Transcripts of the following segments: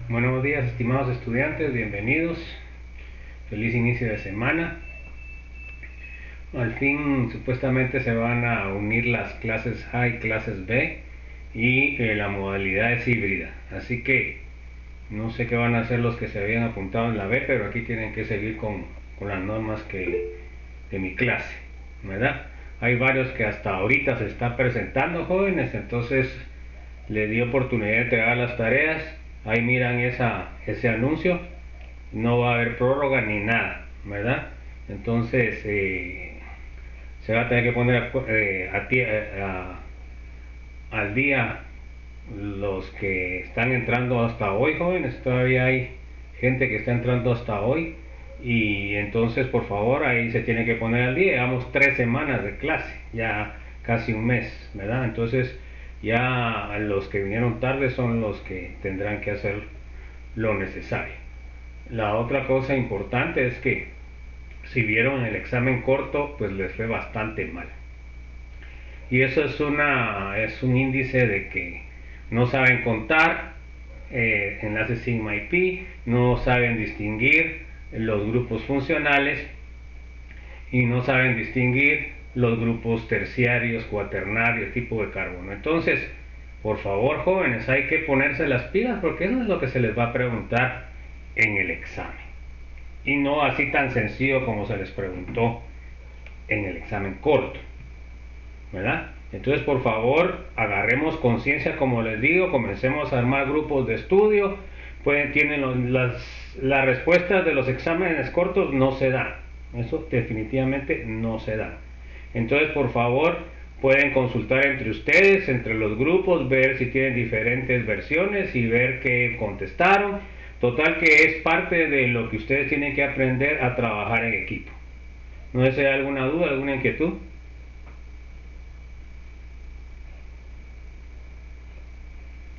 Buenos días, estimados estudiantes, bienvenidos. Feliz inicio de semana. Al fin, supuestamente se van a unir las clases A y clases B y la modalidad es híbrida. Así que no sé qué van a hacer los que se habían apuntado en la B, pero aquí tienen que seguir con las normas de mi clase, ¿verdad? Hay varios que hasta ahorita se están presentando, jóvenes, entonces les di oportunidad de entregar las tareas. Ahí miran ese anuncio, no va a haber prórroga ni nada, ¿verdad? Entonces se va a tener que poner al día los que están entrando hasta hoy, jóvenes. Todavía hay gente que está entrando hasta hoy, y entonces por favor ahí se tiene que poner al día. Llevamos 3 semanas de clase, ya casi un mes, ¿verdad? Entonces ya los que vinieron tarde son los que tendrán que hacer lo necesario. La otra cosa importante es que si vieron el examen corto, pues les fue bastante mal. Y eso es un índice de que no saben contar enlaces sigma y pi, no saben distinguir los grupos funcionales y no saben distinguir los grupos terciarios, cuaternarios, tipo de carbono. Entonces, por favor, jóvenes, hay que ponerse las pilas, porque eso es lo que se les va a preguntar en el examen. Y no así tan sencillo como se les preguntó en el examen corto, ¿verdad? Entonces, por favor, agarremos conciencia, como les digo, comencemos a armar grupos de estudio. Tienen las respuestas de los exámenes cortos no se dan. Eso definitivamente no se da. Entonces, por favor, pueden consultar entre ustedes, entre los grupos, ver si tienen diferentes versiones y ver qué contestaron. Total, que es parte de lo que ustedes tienen que aprender a trabajar en equipo. ¿No sé si hay alguna duda, alguna inquietud?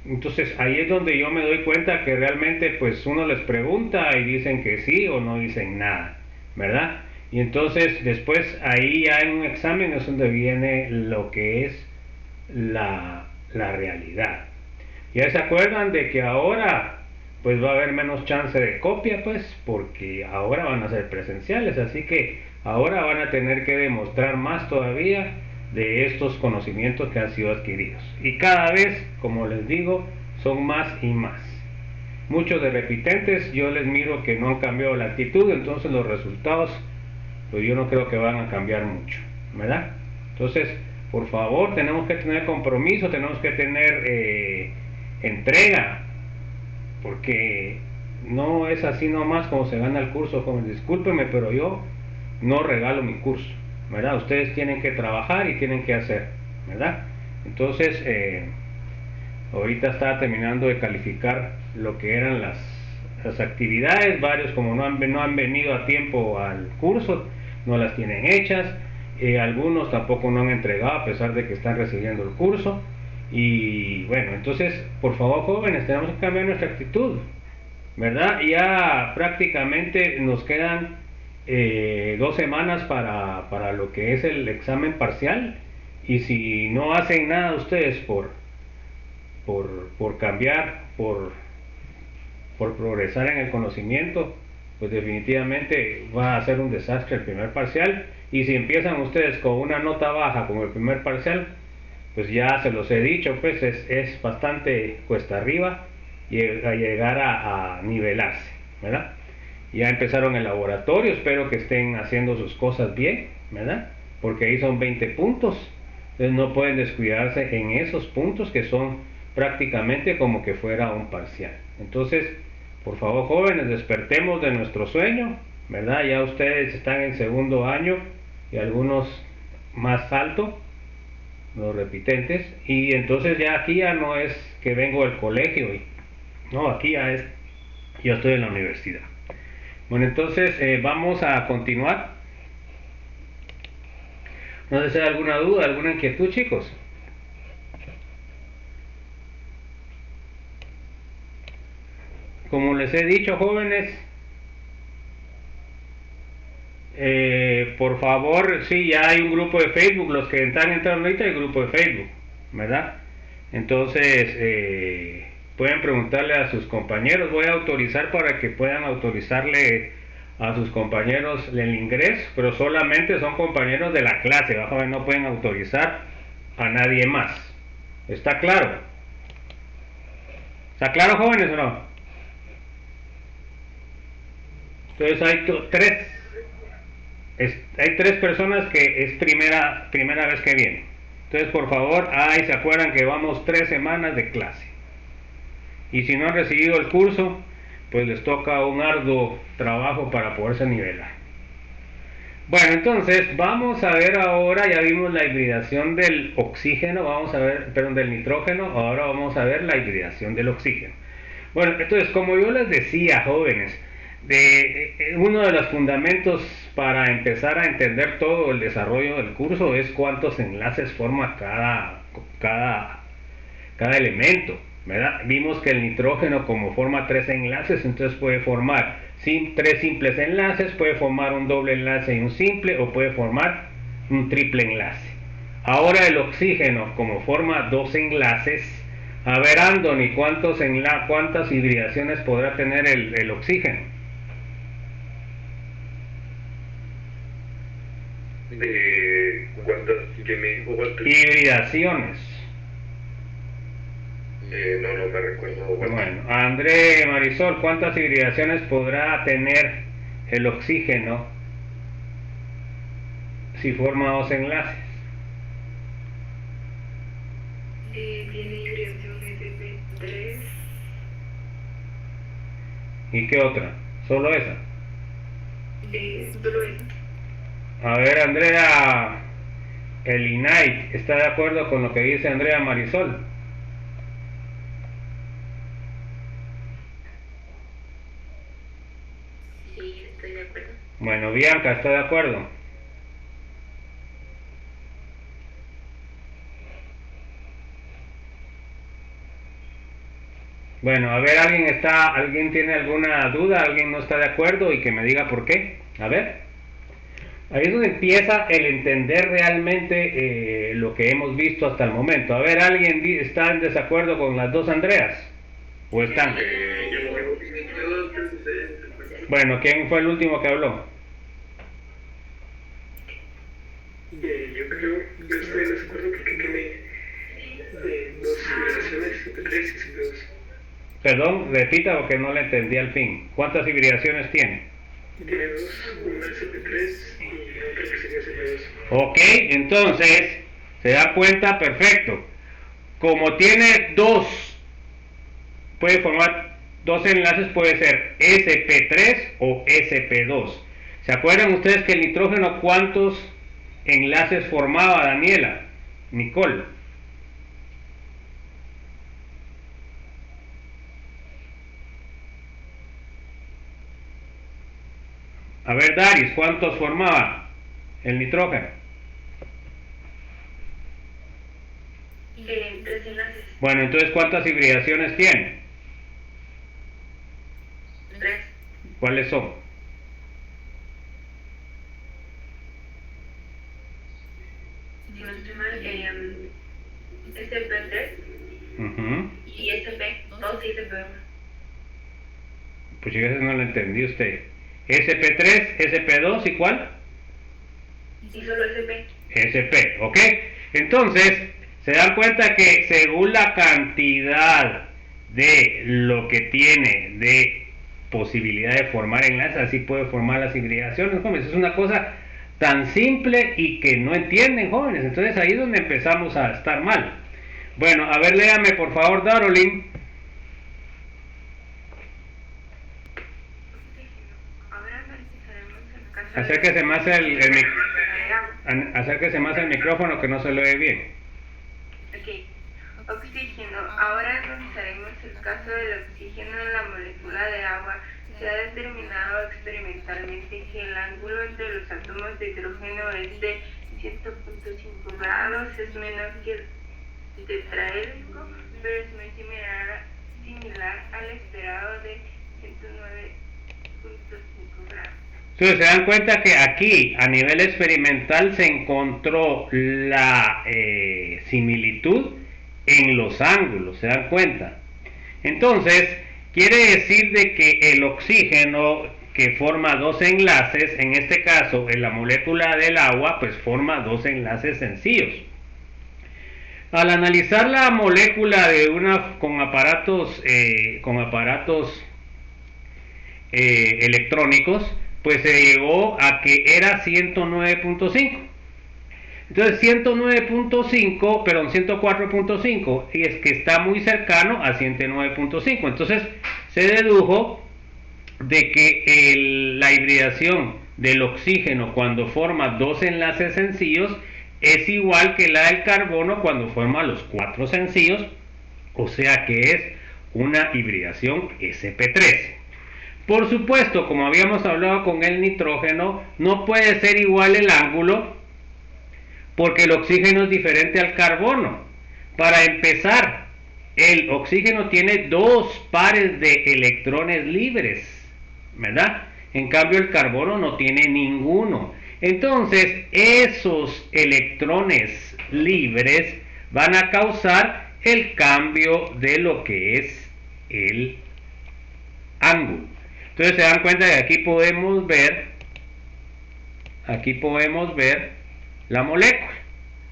Entonces ahí es donde yo me doy cuenta que realmente pues uno les pregunta y dicen que sí o no dicen nada, ¿verdad? Y entonces después ahí ya en un examen es donde viene lo que es la realidad. Ya se acuerdan de que ahora pues va a haber menos chance de copia, pues porque ahora van a ser presenciales, así que ahora van a tener que demostrar más todavía de estos conocimientos que han sido adquiridos, y cada vez, como les digo, son más y más. Muchos de repitentes yo les miro que no han cambiado la actitud, entonces los resultados pues yo no creo que van a cambiar mucho, ¿verdad? Entonces, por favor, tenemos que tener compromiso, tenemos que tener entrega, porque no es así nomás como se gana el curso, joven. Discúlpenme, pero yo no regalo mi curso, ¿verdad? Ustedes tienen que trabajar y tienen que hacer, ¿verdad? Entonces, ahorita estaba terminando de calificar lo que eran las actividades. Varios, como no han venido a tiempo al curso, no las tienen hechas. Algunos tampoco no han entregado a pesar de que están recibiendo el curso. Y bueno, entonces, por favor, jóvenes, tenemos que cambiar nuestra actitud, ¿verdad? Ya prácticamente nos quedan 2 semanas para lo que es el examen parcial, y si no hacen nada ustedes por cambiar, por progresar en el conocimiento, pues definitivamente va a ser un desastre el primer parcial. Y si empiezan ustedes con una nota baja como el primer parcial, pues ya se los he dicho, pues es bastante cuesta arriba a llegar a nivelarse, ¿verdad? Ya empezaron el laboratorio, espero que estén haciendo sus cosas bien, ¿verdad? Porque ahí son 20 puntos, entonces no pueden descuidarse en esos puntos que son prácticamente como que fuera un parcial. Entonces, por favor, jóvenes, despertemos de nuestro sueño, ¿verdad? Ya ustedes están en segundo año y algunos más alto, los repitentes, y entonces ya aquí ya no es que vengo del colegio, no, aquí ya estoy en la universidad. Bueno, entonces vamos a continuar. No sé si hay alguna duda, alguna inquietud, chicos. Como les he dicho, jóvenes, por favor, sí, ya hay un grupo de Facebook. Los que están entrando ahorita, hay grupo de Facebook, ¿verdad? Entonces, pueden preguntarle a sus compañeros. Voy a autorizar para que puedan autorizarle a sus compañeros el ingreso, pero solamente son compañeros de la clase, no pueden autorizar a nadie más. ¿Está claro? ¿Está claro, jóvenes, o no? Entonces hay tres personas que es primera vez que vienen. Entonces, por favor, se acuerdan que vamos 3 semanas de clase. Y si no han recibido el curso, pues les toca un arduo trabajo para poderse nivelar. Bueno, entonces vamos a ver ahora, ya vimos la hibridación del oxígeno, del nitrógeno, ahora vamos a ver la hibridación del oxígeno. Bueno, entonces, como yo les decía, jóvenes, uno de los fundamentos para empezar a entender todo el desarrollo del curso es cuántos enlaces forma cada elemento, ¿verdad? Vimos que el nitrógeno, como forma 3 enlaces, entonces puede formar 3 simples enlaces, puede formar un doble enlace y un simple, o puede formar un triple enlace. Ahora el oxígeno, como forma 2 enlaces, a ver, Anthony, ¿cuántas hibridaciones podrá tener el oxígeno? ¿Cuántas? ¿Qué me dijo Walter? Hibridaciones. No me recuerdo. Bueno, André Marisol, ¿cuántas hibridaciones podrá tener el oxígeno si forma 2 enlaces? Tiene hibridación SP3. ¿Y qué otra? ¿Solo esa? Solo esa. A ver, Andrea, el INAI, ¿está de acuerdo con lo que dice Andrea Marisol? Sí, estoy de acuerdo. Bueno, Bianca, ¿está de acuerdo? Bueno, a ver, ¿alguien tiene alguna duda? ¿Alguien no está de acuerdo? Y que me diga por qué. A ver. Ahí es donde empieza el entender realmente lo que hemos visto hasta el momento. A ver, ¿alguien está en desacuerdo con las dos Andreas? ¿O están? Bueno, ¿quién fue el último que habló? Yo estoy de acuerdo porque tiene 2 hibridaciones, 3 y 2. Perdón, repita porque no le entendí al fin. ¿Cuántas hibridaciones tiene? Tiene 2, una SP3 y otra que sería SP2. Ok, entonces, se da cuenta, perfecto. Como tiene 2, puede formar 2 enlaces, puede ser SP3 o SP2. ¿Se acuerdan ustedes que el nitrógeno cuántos enlaces formaba, Daniela? Nicole. A ver, Daris, ¿cuántos formaba el nitrógeno? 3 enlaces. Bueno, entonces, ¿cuántas hibridaciones tiene? 3. ¿Cuáles son? Si no estoy mal, SP3 y SP2 y SP1. Pues yo ese no lo entendí usted. SP3, SP2 ¿y cuál? Y solo SP. SP, ¿ok? Entonces, se dan cuenta que según la cantidad de lo que tiene de posibilidad de formar enlaces, así puede formar las hibridaciones, jóvenes. Es una cosa tan simple y que no entienden, jóvenes. Entonces ahí es donde empezamos a estar mal. Bueno, a ver, léame por favor, Darolin. Acérquese más acérquese más el micrófono que no se lo oye bien. Ok, oxígeno. Ahora analizaremos el caso del oxígeno en la molécula de agua. Se ha determinado experimentalmente que el ángulo entre los átomos de hidrógeno es de 7.5 grados, es menor que el tetraédrico, pero es muy similar al esperado de 109.5 grados. Entonces se dan cuenta que aquí a nivel experimental se encontró la similitud en los ángulos, se dan cuenta. Entonces, quiere decir de que el oxígeno que forma dos enlaces, en este caso en la molécula del agua, pues forma dos enlaces sencillos. Al analizar la molécula de una con aparatos electrónicos, pues se llegó a que era 109.5. Entonces 104.5, y es que está muy cercano a 109.5. Entonces se dedujo de que la hibridación del oxígeno cuando forma dos enlaces sencillos es igual que la del carbono cuando forma los cuatro sencillos, o sea que es una hibridación sp3. Por supuesto, como habíamos hablado con el nitrógeno, no puede ser igual el ángulo porque el oxígeno es diferente al carbono. Para empezar, el oxígeno tiene dos pares de electrones libres, ¿verdad? En cambio el carbono no tiene ninguno. Entonces esos electrones libres van a causar el cambio de lo que es el ángulo. Entonces se dan cuenta que aquí podemos ver la molécula.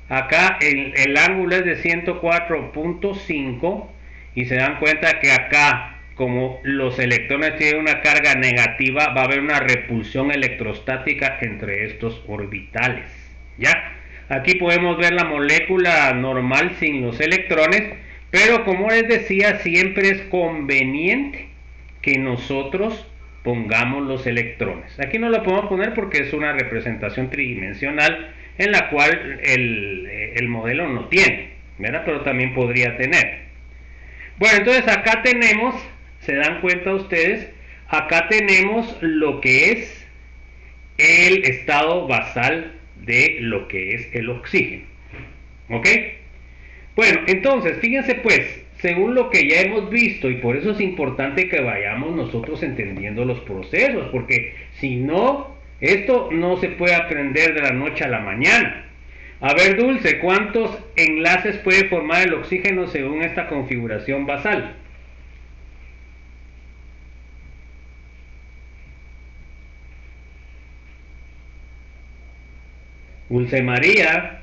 Acá el ángulo es de 104.5 y se dan cuenta que acá, como los electrones tienen una carga negativa, va a haber una repulsión electrostática entre estos orbitales. ¿Ya? Aquí podemos ver la molécula normal sin los electrones, pero como les decía, siempre es conveniente que nosotros pongamos los electrones. Aquí no lo podemos poner porque es una representación tridimensional en la cual el modelo no tiene, ¿verdad? Pero también podría tener. Bueno, entonces acá tenemos, se dan cuenta ustedes, acá tenemos lo que es el estado basal de lo que es el oxígeno. ¿Ok? Bueno, entonces, fíjense pues, según lo que ya hemos visto, y por eso es importante que vayamos nosotros entendiendo los procesos, porque si no, esto no se puede aprender de la noche a la mañana. A ver, Dulce, ¿cuántos enlaces puede formar el oxígeno según esta configuración basal? Dulce María.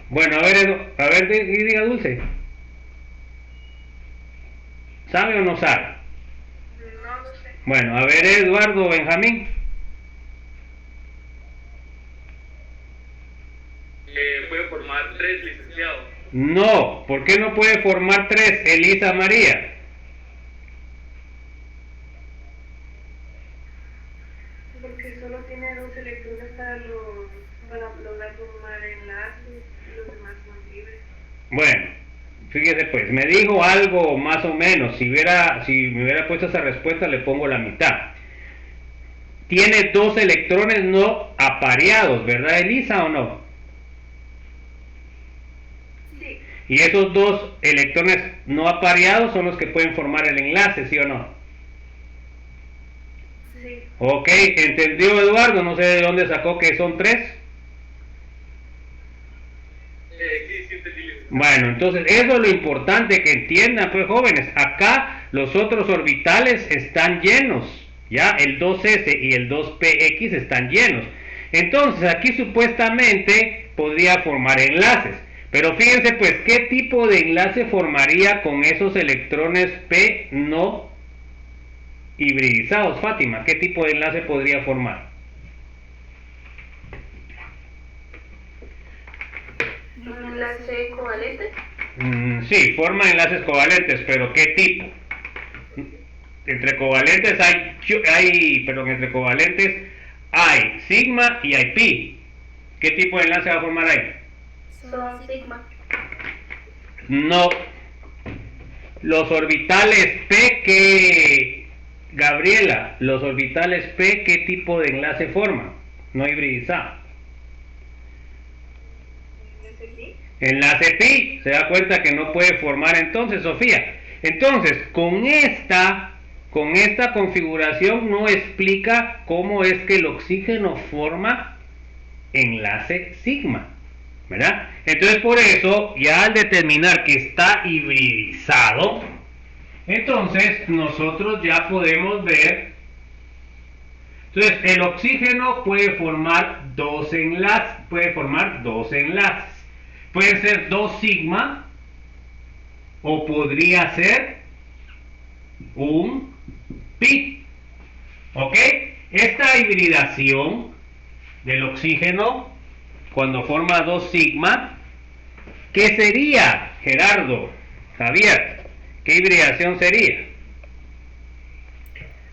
Bueno, a ver, diga Dulce. ¿Sabe o no sabe? No lo sé. Bueno, a ver, Eduardo Benjamín. Puede formar 3, licenciado. No, ¿por qué no puede formar 3, Elisa María? Porque solo tiene dos electrones para lograr formar enlaces y los demás son libres. Bueno, fíjese pues, me dijo algo más o menos. Si me hubiera puesto esa respuesta, le pongo la mitad. Tiene dos electrones no apareados, ¿verdad, Elisa, o no? Sí. Y esos dos electrones no apareados son los que pueden formar el enlace, ¿sí o no? Sí. Ok, ¿entendió Eduardo? No sé de dónde sacó que son 3. Sí, entendí. Bueno, entonces eso es lo importante que entiendan, pues jóvenes. Acá los otros orbitales están llenos, ya el 2s y el 2px están llenos. Entonces aquí supuestamente podría formar enlaces. Pero fíjense pues, ¿qué tipo de enlace formaría con esos electrones p no hibridizados, Fátima? ¿Qué tipo de enlace podría formar? ¿Un enlace covalente? Sí, forma enlaces covalentes, pero ¿qué tipo? Entre covalentes entre covalentes hay sigma y hay pi. ¿Qué tipo de enlace va a formar ahí? Son sigma. No. Los orbitales P Gabriela, los orbitales P, ¿qué tipo de enlace forman? No hibridizado. ¿Enlace pi? Enlace pi, se da cuenta que no puede formar entonces, Sofía. Entonces, con esta configuración no explica cómo es que el oxígeno forma enlace sigma. ¿verdad? Entonces por eso, ya al determinar que está hibridizado, entonces nosotros ya podemos ver. Entonces el oxígeno puede formar dos enlaces, pueden ser 2 sigma o podría ser un pi, ¿ok? Esta hibridación del oxígeno cuando forma 2 sigma, ¿qué sería, Gerardo, Javier? ¿Qué hibridación sería?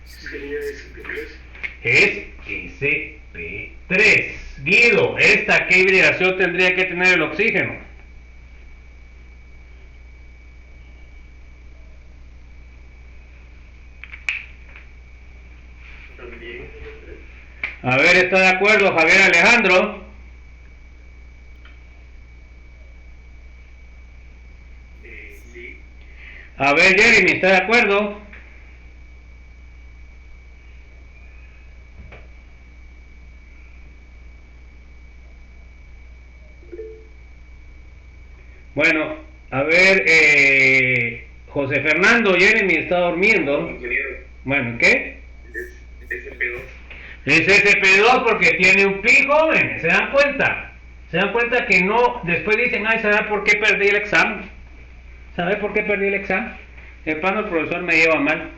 Sería SP3. Es sp3. Guido, ¿esta qué hibridación tendría que tener el oxígeno? También. A ver, ¿está de acuerdo Javier Alejandro? Sí. A ver, Jeremy, ¿está de acuerdo? Bueno, a ver, José Fernando, Jeremy está durmiendo. Ingeniero, Bueno, ¿qué? es SP2. Es SP2 porque tiene un pi, jóvenes, ¿se dan cuenta? ¿Se dan cuenta que no, después dicen, ay, ¿sabe por qué perdí el examen? ¿Sabe por qué perdí el examen? El profesor me lleva mal.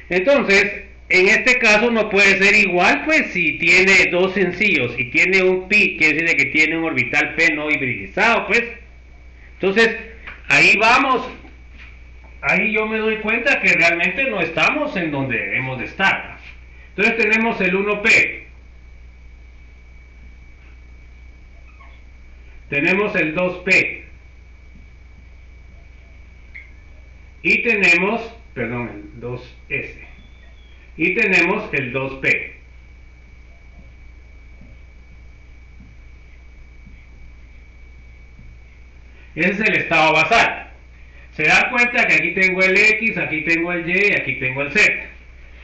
Entonces, en este caso no puede ser igual, pues si tiene dos sencillos y tiene un pi, quiere decir que tiene un orbital p no hibridizado, pues. Entonces, ahí vamos, ahí yo me doy cuenta que realmente no estamos en donde debemos de estar. Entonces tenemos el 1p, tenemos el 2p, y tenemos, perdón, el 2s, y tenemos el 2p. Ese es el estado basal. Se da cuenta que aquí tengo el X, aquí tengo el Y y aquí tengo el Z.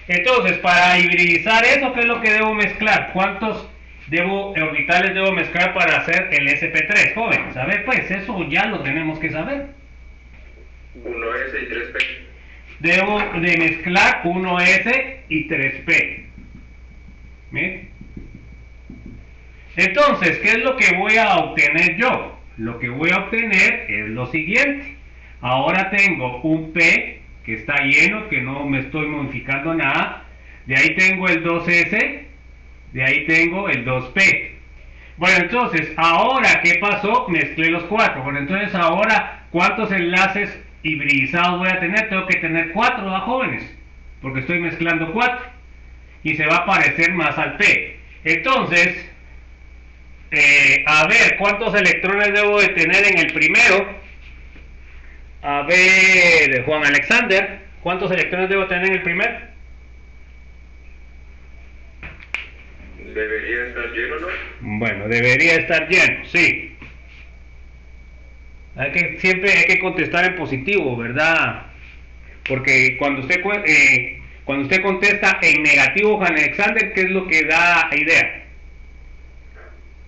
Entonces, para hibridizar eso, ¿qué es lo que debo mezclar? ¿Cuántos orbitales debo mezclar para hacer el sp3, jóvenes? A ver, pues, eso ya lo tenemos que saber. 1S y 3P. Debo de mezclar 1s y 3p. ¿Bien? Entonces, ¿qué es lo que voy a obtener yo? Lo que voy a obtener es lo siguiente. Ahora tengo un P que está lleno, que no me estoy modificando nada. De ahí tengo el 2S, de ahí tengo el 2P. Bueno, entonces, ahora, ¿qué pasó? Mezclé los 4. Bueno, entonces ahora, ¿cuántos enlaces hibridizados voy a tener? Tengo que tener 4, ¿no, jóvenes? Porque estoy mezclando 4. Y se va a parecer más al P. Entonces, a ver, ¿cuántos electrones debo de tener en el primero? A ver, Juan Alexander, ¿cuántos electrones debo tener en el primero? Debería estar lleno, ¿no? Bueno, debería estar lleno, sí. Siempre hay que contestar en positivo, ¿verdad? Porque cuando usted contesta en negativo, Juan Alexander, ¿qué es lo que da idea?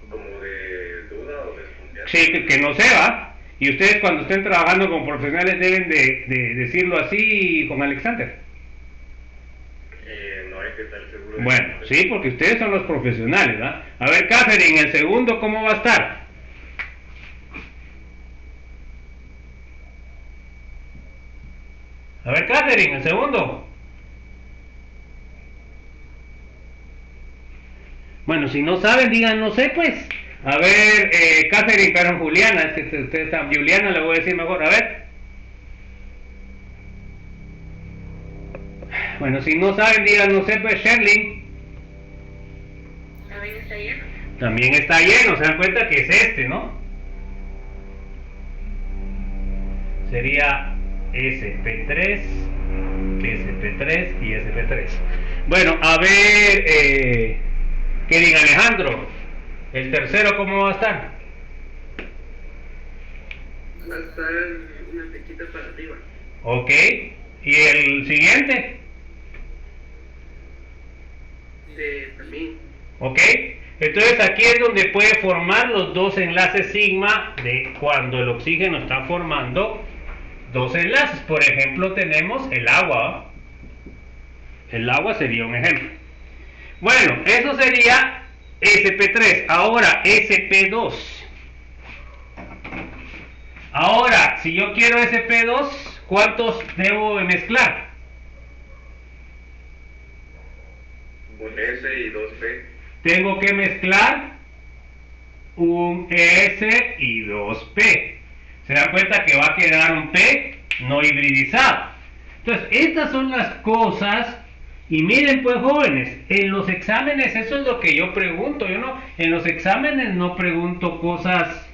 Como de duda o desconfianza. Sí, que no se va. Y ustedes cuando estén trabajando con profesionales deben de decirlo así, Juan Alexander. No hay que estar seguro. Bueno, sí, porque ustedes son los profesionales, ¿verdad? A ver, Catherine, el segundo, ¿cómo va a estar? A ver, Catherine, el segundo. Bueno, si no saben, digan, no sé, pues. A ver, Catherine, perdón, Juliana, es que ustedes están, Juliana le voy a decir mejor, a ver. Bueno, si no saben, digan, no sé, pues, Sherlyn. ¿También está lleno? También está lleno, se dan cuenta que es este, ¿no? Sería SP3, SP3 y SP3. Bueno, a ver, ¿qué diga Alejandro? ¿El tercero cómo va a estar? Va a estar una flechita para arriba. Ok. ¿Y el siguiente? También. Ok. Entonces aquí es donde puede formar los dos enlaces sigma de cuando el oxígeno está formando dos enlaces. Por ejemplo, tenemos el agua. El agua sería un ejemplo. Bueno, eso sería sp3. Ahora sp2. Ahora, si yo quiero sp2, ¿cuántos debo mezclar? Un S y dos P. Tengo que mezclar un S y dos P. Se dan cuenta que va a quedar un P no hibridizado. Entonces, estas son las cosas. Y miren pues, jóvenes, en los exámenes eso es lo que yo pregunto. Yo no, en los exámenes no pregunto cosas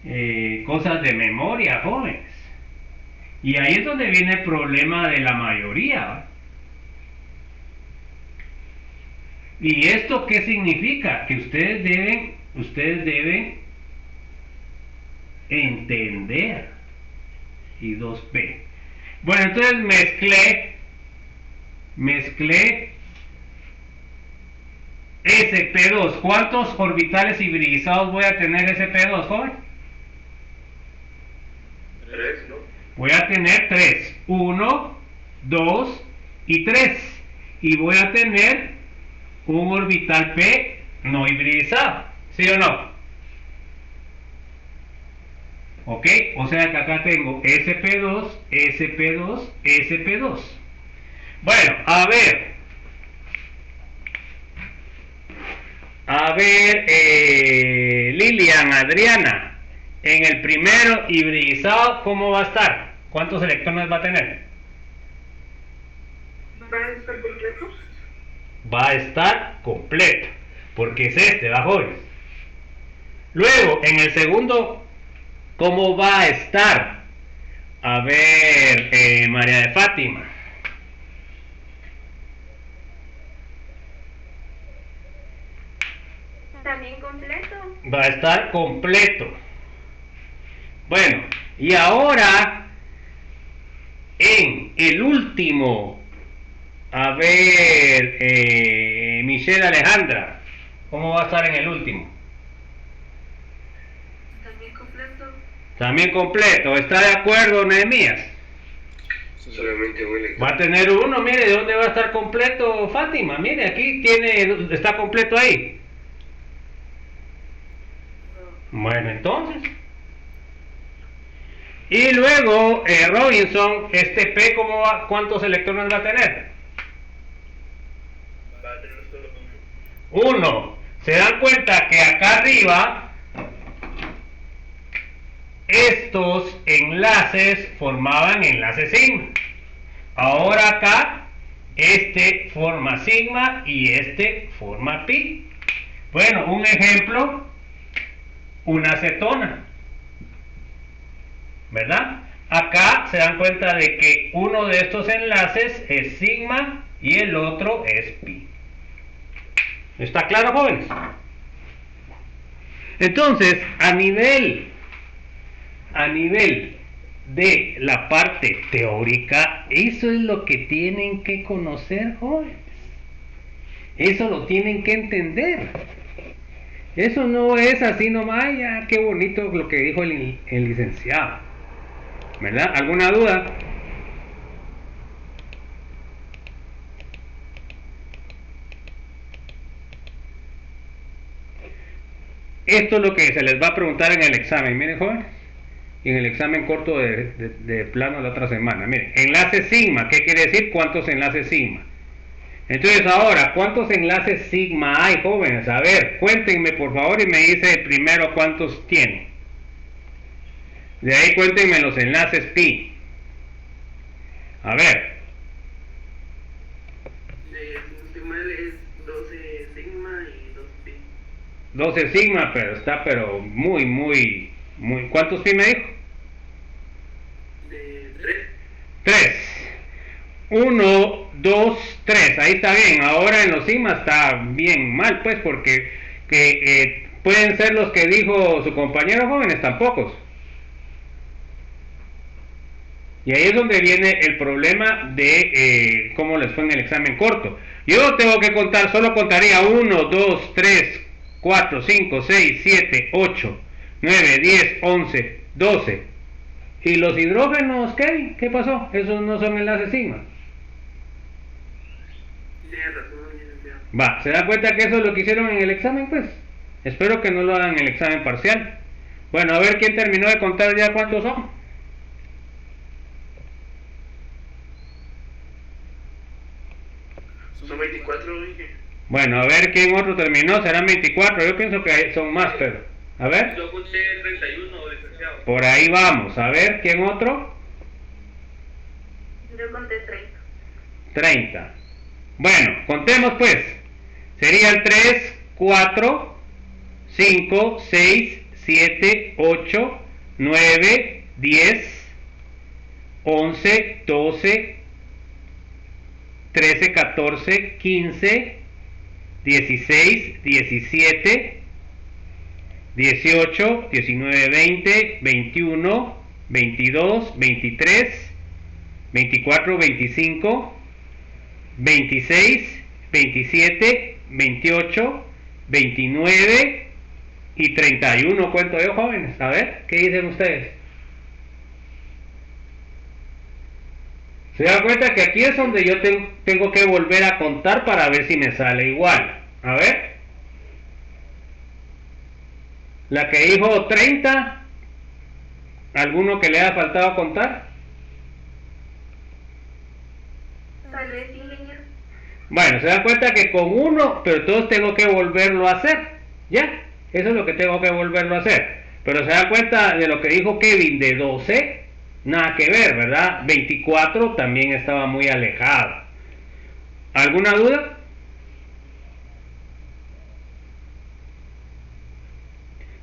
de memoria, jóvenes. Y ahí es donde viene el problema de la mayoría, ¿va? ¿Y esto qué significa? Que ustedes deben entender. Y 2P. Bueno, entonces mezclé sp2. ¿Cuántos orbitales hibridizados voy a tener sp2, joven? 3, ¿no? Voy a tener 3. 1, 2 y 3. Y voy a tener un orbital P no hibridizado. ¿Sí o no? Ok, o sea que acá tengo sp2, sp2, sp2. Bueno, a ver, Lilian, Adriana, en el primero hibridizado, ¿cómo va a estar? ¿Cuántos electrones va a tener? ¿Va a estar completo? Va a estar completo, porque es este, ¿va, jóvenes? Luego, en el segundo, ¿cómo va a estar? A ver, María de Fátima. También completo. Va a estar completo. Bueno, y ahora en el último, a ver, Michelle Alejandra, ¿cómo va a estar en el último? También completo. También completo. ¿Está de acuerdo, Nehemías? Solamente un electrón. Va a tener uno. Mire, ¿de dónde va a estar completo, Fátima? Mire, aquí está completo ahí. Bueno, entonces. Y luego, Robinson, este P, ¿cómo va? ¿Cuántos electrones va a tener? Va a tener solo uno. Uno. Se dan cuenta que acá arriba estos enlaces formaban enlace sigma. Ahora acá este forma sigma y este forma pi. Bueno, un ejemplo, una acetona, ¿verdad? Acá se dan cuenta de que uno de estos enlaces es sigma y el otro es pi. ¿Está claro, jóvenes? Entonces, a nivel de la parte teórica, eso es lo que tienen que conocer, jóvenes. Eso lo tienen que entender. Eso no es así nomás, ya qué bonito lo que dijo el licenciado, ¿verdad? ¿Alguna duda? Esto es lo que se les va a preguntar en el examen, miren, jóvenes, y en el examen corto de plano la otra semana. Miren, enlace sigma, ¿qué quiere decir? ¿Cuántos enlaces sigma? Entonces ahora, ¿cuántos enlaces sigma hay, jóvenes? A ver, cuéntenme por favor y me dice primero cuántos tienen. De ahí cuéntenme los enlaces pi. A ver. Si no estoy mal, es 12 sigma y 2 pi. 12 sigma, pero muy. ¿Cuántos pi me dijo? De 3. 3. 1, 2, 3. Ahí está bien. Ahora en los sigma está bien mal, pues, porque pueden ser los que dijo su compañero, jóvenes, tan pocos. Y ahí es donde viene el problema de cómo les fue en el examen corto. Yo tengo que contar, solo contaría 1, 2, 3, 4, 5, 6, 7, 8, 9, 10, 11, 12. ¿Y los hidrógenos, Kevin? ¿Qué pasó? Esos no son enlaces sigma. Tiene razón, licenciado. Va, ¿se da cuenta que eso es lo que hicieron en el examen, pues? Espero que no lo hagan en el examen parcial. Bueno, a ver quién terminó de contar ya cuántos son. Son 24, dije. Bueno, a ver quién otro terminó, serán 24, yo pienso que son más, pero... A ver, Yo conté 31, licenciado. por ahí vamos, a ver, ¿quién otro? Yo conté 30. 30. Bueno, contemos pues. Serían 3, 4, 5, 6, 7, 8, 9, 10, 11, 12, 13, 14, 15, 16, 17, 18, 19, 20, 21, 22, 23, 24, 25, 26, 27, 28, 29 y 31, cuento yo, jóvenes. A ver, ¿qué dicen ustedes? Se dan cuenta que aquí es donde yo tengo que volver a contar para ver si me sale igual. A ver. La que dijo 30, ¿alguno que le haya faltado contar? Tal vez sí, ingeniero. Bueno, se dan cuenta que con uno, pero todos tengo que volverlo a hacer. ¿Ya? Eso es lo que tengo que volverlo a hacer. Pero se dan cuenta de lo que dijo Kevin de 12. Nada que ver, ¿verdad? 24 también estaba muy alejado. ¿Alguna duda?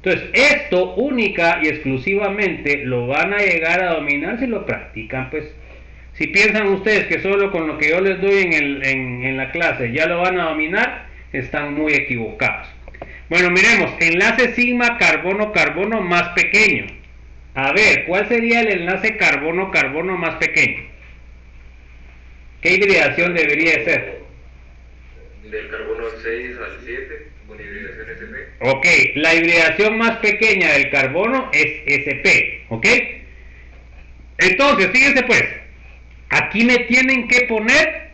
Entonces, esto única y exclusivamente lo van a llegar a dominar si lo practican, pues. Si piensan ustedes que solo con lo que yo les doy en la clase ya lo van a dominar, están muy equivocados. Bueno, miremos, enlace sigma carbono-carbono más pequeño. A ver, ¿cuál sería el enlace carbono-carbono más pequeño? ¿Qué hibridación debería de ser? Del carbono 6 al 7, con hibridación SP. Ok, la hibridación más pequeña del carbono es sp, ¿ok? Entonces, fíjense pues, aquí me tienen que poner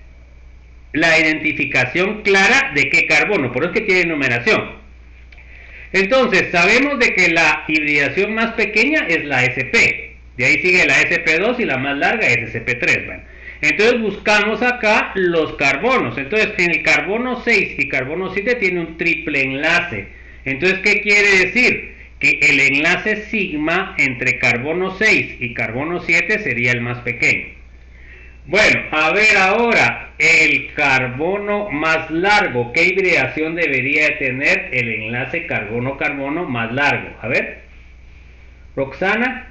la identificación clara de qué carbono, por eso es que tiene numeración. Entonces, sabemos de que la hibridación más pequeña es la sp, de ahí sigue la sp2 y la más larga es sp3, bueno. Entonces buscamos acá los carbonos. Entonces en el carbono 6 y carbono 7 tiene un triple enlace. Entonces, ¿qué quiere decir? Que el enlace sigma entre carbono 6 y carbono 7 sería el más pequeño. Bueno, a ver ahora, el carbono más largo, ¿qué hibridación debería de tener el enlace carbono-carbono más largo? A ver, Roxana.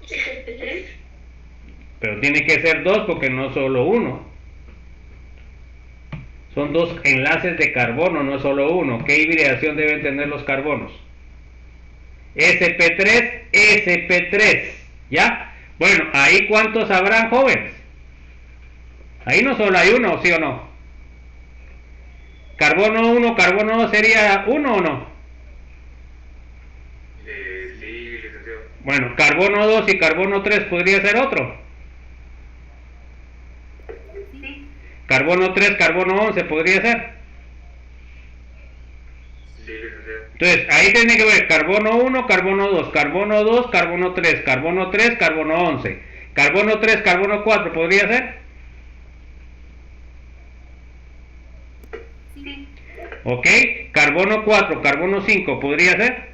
¿SP3? Pero tiene que ser dos porque no solo uno. Son dos enlaces de carbono, no solo uno. ¿Qué hibridación deben tener los carbonos? sp3, sp3. ¿Ya? Bueno, ahí ¿cuántos habrán, jóvenes? Ahí no solo hay uno, ¿sí o no? Carbono 1, carbono 2 sería uno o no? Sí, licenciado. Bueno, carbono 2 y carbono 3 podría ser otro. Sí. Carbono 3, carbono 11 podría ser. Sí, licenciado. Entonces, ahí tiene que ver carbono 1, carbono 2, carbono 2, carbono 3, carbono 3, carbono 11. Carbono 3, carbono 4 podría ser. Sí. Ok, carbono 4, carbono 5 podría ser.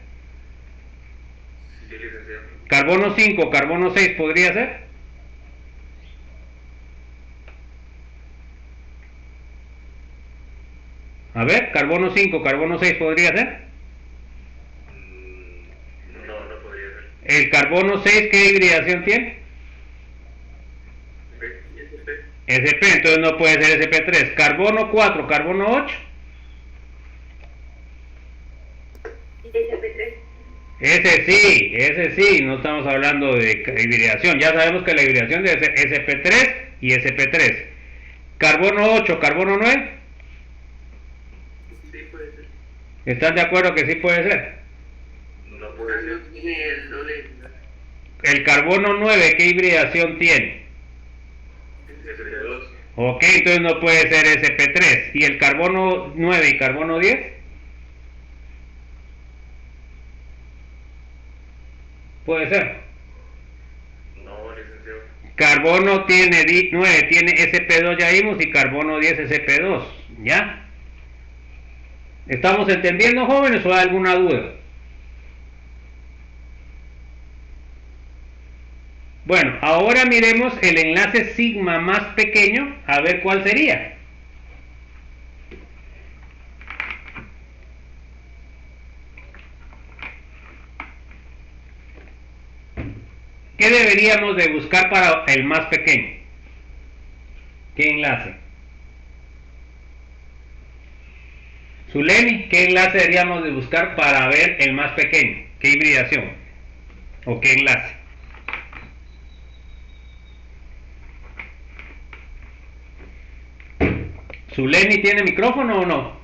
Sí, licenciado. Carbono 5, carbono 6 podría ser. A ver, carbono 5, carbono 6 podría ser. No, no podría ser. El carbono 6, ¿qué hibridación tiene? SP, entonces no puede ser sp3. Carbono 4, carbono 8. SP3. Ese sí, no estamos hablando de hibridación. Ya sabemos que la hibridación debe ser sp3 y sp3. Carbono 8, carbono 9. Sí, puede ser. ¿Están de acuerdo que sí puede ser? No puede ser. Tiene el doble. El carbono 9, ¿qué hibridación tiene? SP2. Ok, entonces no puede ser sp3. ¿Y el carbono 9 y carbono 10? Puede ser. No, licenciado. Carbono tiene 9, tiene sp2 ya vimos, y carbono 10 sp2. ¿Ya? ¿Estamos entendiendo, jóvenes, o hay alguna duda? Bueno, ahora miremos el enlace sigma más pequeño, a ver cuál sería. ¿Qué deberíamos de buscar para el más pequeño? ¿Qué enlace? Zulemi, ¿qué enlace deberíamos de buscar para ver el más pequeño? ¿Qué hibridación? ¿O qué enlace? ¿Zulemi tiene micrófono o no?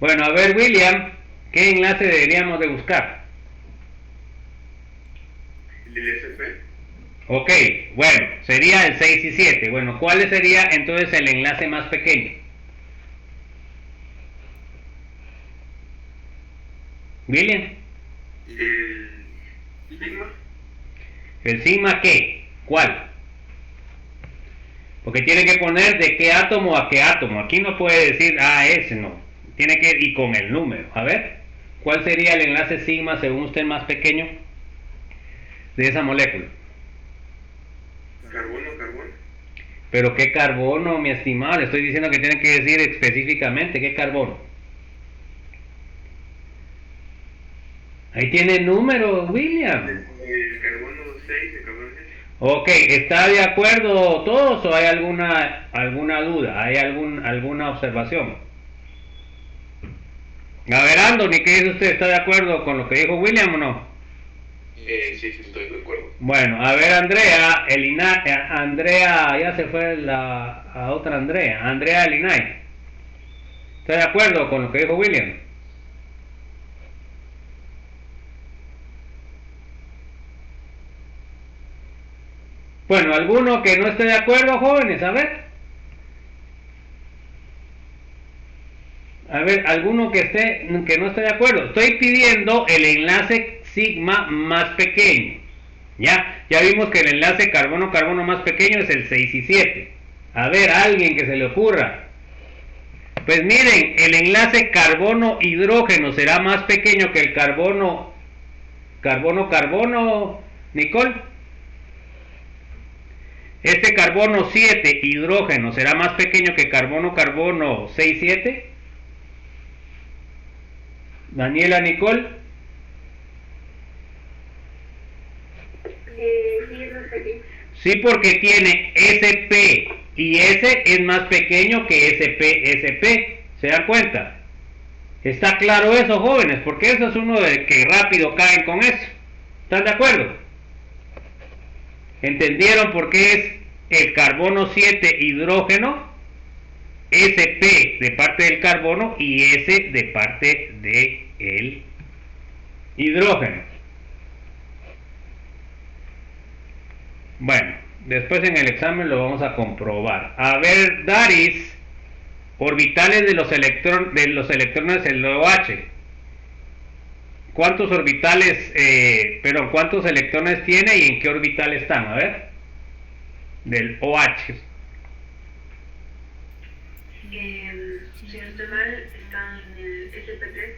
Bueno, a ver, William, ¿qué enlace deberíamos de buscar? ¿El SP? Ok, bueno, sería el 6 y 7. Bueno, ¿cuál sería entonces el enlace más pequeño? William. ¿El sigma? ¿El sigma qué? ¿Cuál? Porque tiene que poner de qué átomo a qué átomo. Aquí no puede decir, ese no. Tiene que ir con el número. A ver, ¿cuál sería el enlace sigma según usted más pequeño de esa molécula? Carbono. Pero ¿qué carbono, mi estimado? Le estoy diciendo que tiene que decir específicamente qué carbono. Ahí tiene el número, William. El carbono 6, el carbono 6. Ok, ¿está de acuerdo todos o hay alguna duda? ¿Hay alguna observación? A ver, Anthony, ¿qué dice usted? ¿Está de acuerdo con lo que dijo William o no? Sí, estoy de acuerdo. Bueno, a ver, Andrea, Andrea, ya se fue a otra Andrea Elinay. ¿Está de acuerdo con lo que dijo William? Bueno, ¿alguno que no esté de acuerdo, jóvenes? A ver, alguno que no esté de acuerdo. Estoy pidiendo el enlace sigma más pequeño. Ya vimos que el enlace carbono-carbono más pequeño es el 6 y 7. A ver, a alguien que se le ocurra. Pues miren, el enlace carbono-hidrógeno será más pequeño que el carbono-carbono, Nicole. Este carbono 7 hidrógeno será más pequeño que carbono-carbono 6-7. Daniela, Nicole. Sí, es más pequeño. Sí, porque tiene SP y S es más pequeño que SP. ¿Se dan cuenta? ¿Está claro eso, jóvenes? Porque eso es uno de que rápido caen con eso. ¿Están de acuerdo? ¿Entendieron por qué es el carbono 7 hidrógeno? SP de parte del carbono y S de parte del hidrógeno. Bueno, después en el examen lo vamos a comprobar. A ver, Daris, orbitales de los electrones del OH. ¿Cuántos cuántos electrones tiene y en qué orbital están? A ver, del OH. Si no estoy mal, están en el SP3,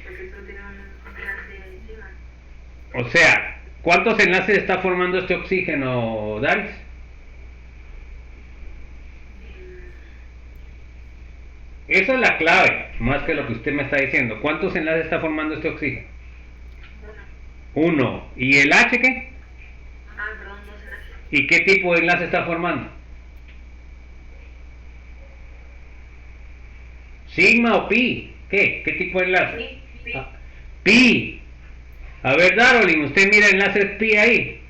porque solo tiene un enlace encima. O sea, ¿cuántos enlaces está formando este oxígeno, Daris? Esa es la clave, más que lo que usted me está diciendo. ¿Cuántos enlaces está formando este oxígeno? Uno. ¿Y el H qué? Perdón, 2 enlaces. ¿Y qué tipo de enlace está formando? ¿Sigma o pi? ¿Qué? ¿Qué tipo de enlace? Pi. A ver, Darolin, usted mira enlaces pi ahí.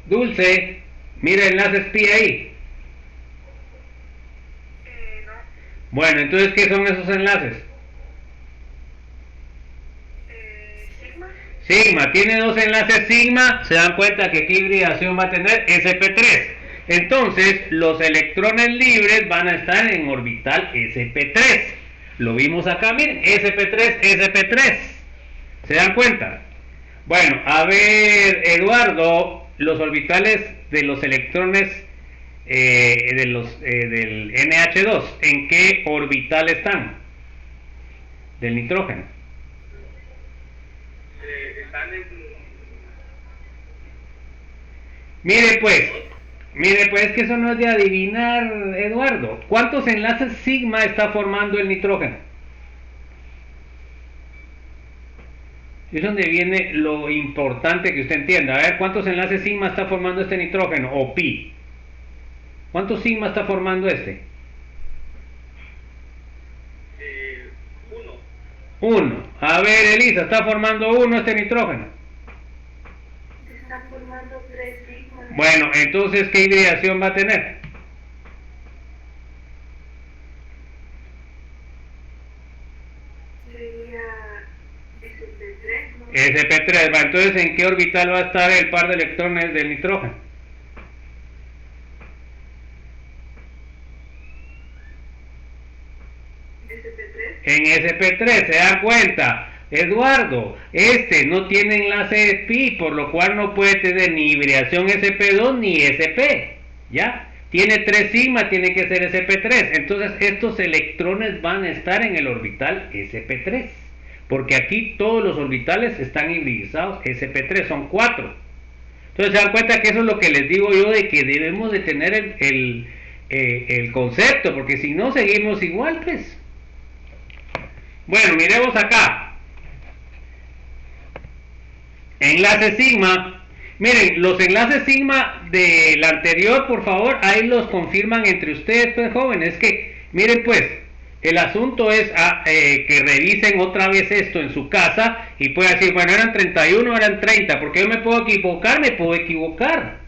Dulce, mira enlaces pi ahí. No. Bueno, entonces, ¿qué son esos enlaces? Sigma. Sigma, tiene dos enlaces sigma, se dan cuenta que qué hibridación va a tener sp3. Entonces, los electrones libres van a estar en orbital sp3. Lo vimos acá, miren, sp3, sp3. ¿Se dan cuenta? Bueno, a ver, Eduardo, los orbitales de los electrones del NH2, ¿en qué orbital están? Del nitrógeno. Están en... Mire pues, que eso no es de adivinar, Eduardo. ¿Cuántos enlaces sigma está formando el nitrógeno? Es donde viene lo importante que usted entienda. A ver, ¿cuántos enlaces sigma está formando este nitrógeno? O pi. ¿Cuántos sigma está formando este? 1. A ver, Elisa, ¿está formando 1 este nitrógeno? Está formando 3 sigma. Bueno, entonces, ¿qué hibridación va a tener? Sería SP3, ¿no? sp3, va. Entonces, ¿en qué orbital va a estar el par de electrones del nitrógeno? SP3. En sp3, ¿se dan cuenta? Eduardo, este no tiene enlace pi, por lo cual no puede tener ni hibridación sp2 ni sp, ¿ya? Tiene 3 sigma, tiene que ser sp3, entonces estos electrones van a estar en el orbital sp3, porque aquí todos los orbitales están hibridizados sp3, son 4. Entonces se dan cuenta que eso es lo que les digo yo, de que debemos de tener el concepto, porque si no seguimos igual, pues. Bueno, miremos acá. Enlace sigma. Miren, los enlaces sigma del anterior, por favor, ahí los confirman entre ustedes, pues, jóvenes. Que, miren, pues, el asunto es que revisen otra vez esto en su casa y pueden decir, bueno, eran 31, eran 30, porque yo me puedo equivocar,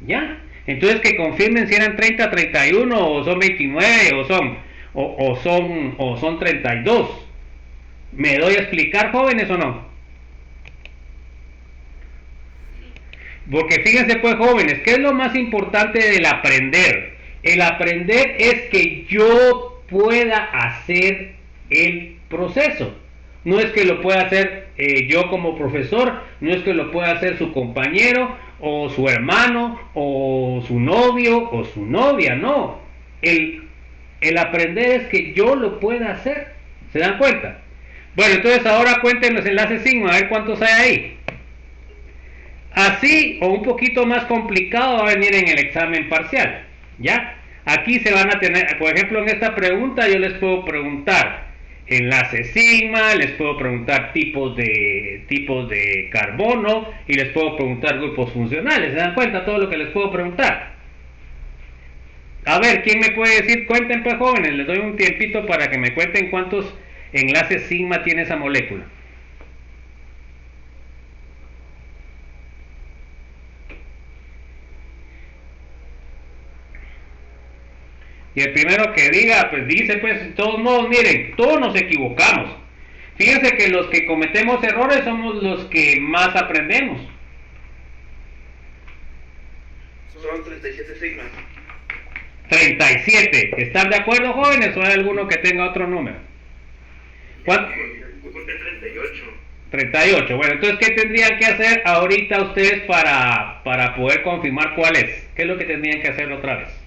¿ya? Entonces que confirmen si eran 30, 31, o son 29, o son 32. ¿Me doy a explicar, jóvenes, o no? Porque fíjense pues, jóvenes, ¿qué es lo más importante del aprender? El aprender es que yo pueda hacer el proceso. No es que lo pueda hacer yo como profesor, no es que lo pueda hacer su compañero, o su hermano, o su novio, o su novia, no. El aprender es que yo lo pueda hacer. ¿Se dan cuenta? Bueno, entonces ahora cuenten los enlaces sigma, a ver cuántos hay ahí. Así o un poquito más complicado va a venir en el examen parcial, ¿ya? Aquí se van a tener, por ejemplo, en esta pregunta yo les puedo preguntar enlaces sigma, les puedo preguntar tipos de carbono y les puedo preguntar grupos funcionales. ¿Se dan cuenta todo lo que les puedo preguntar? A ver, ¿quién me puede decir? Cuenten pues, jóvenes, les doy un tiempito para que me cuenten cuántos enlaces sigma tiene esa molécula. Y el primero que diga, pues dice, pues, de todos modos, miren, todos nos equivocamos. Fíjense que los que cometemos errores somos los que más aprendemos. Son 37 sigmas. 37. ¿Están de acuerdo, jóvenes, o hay alguno que tenga otro número? ¿Cuánto? 38. 38. Bueno, entonces, ¿qué tendrían que hacer ahorita ustedes para poder confirmar cuál es? ¿Qué es lo que tendrían que hacer otra vez?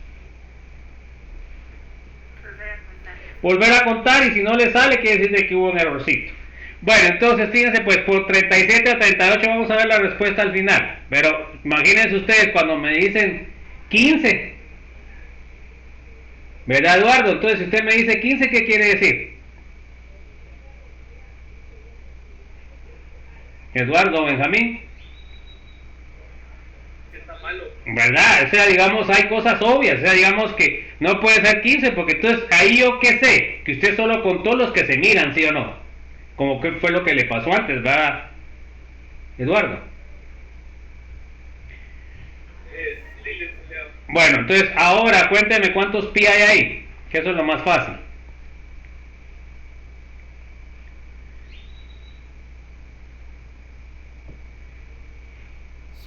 Volver a contar, y si no le sale, quiere decir que hubo un errorcito. Bueno, entonces fíjense, pues por 37 a 38 vamos a ver la respuesta al final. Pero imagínense ustedes cuando me dicen 15. ¿Verdad, Eduardo? Entonces, si usted me dice 15, ¿qué quiere decir? Eduardo, Benjamín. ¿Qué está ¿verdad? O sea, digamos, hay cosas obvias, o sea, digamos que no puede ser 15, porque entonces ahí yo qué sé, que usted solo contó los que se miran, ¿sí o no? Como que fue lo que le pasó antes, ¿verdad, Eduardo? Sí, licenciado. Bueno, entonces ahora cuénteme cuántos pi hay ahí, que eso es lo más fácil.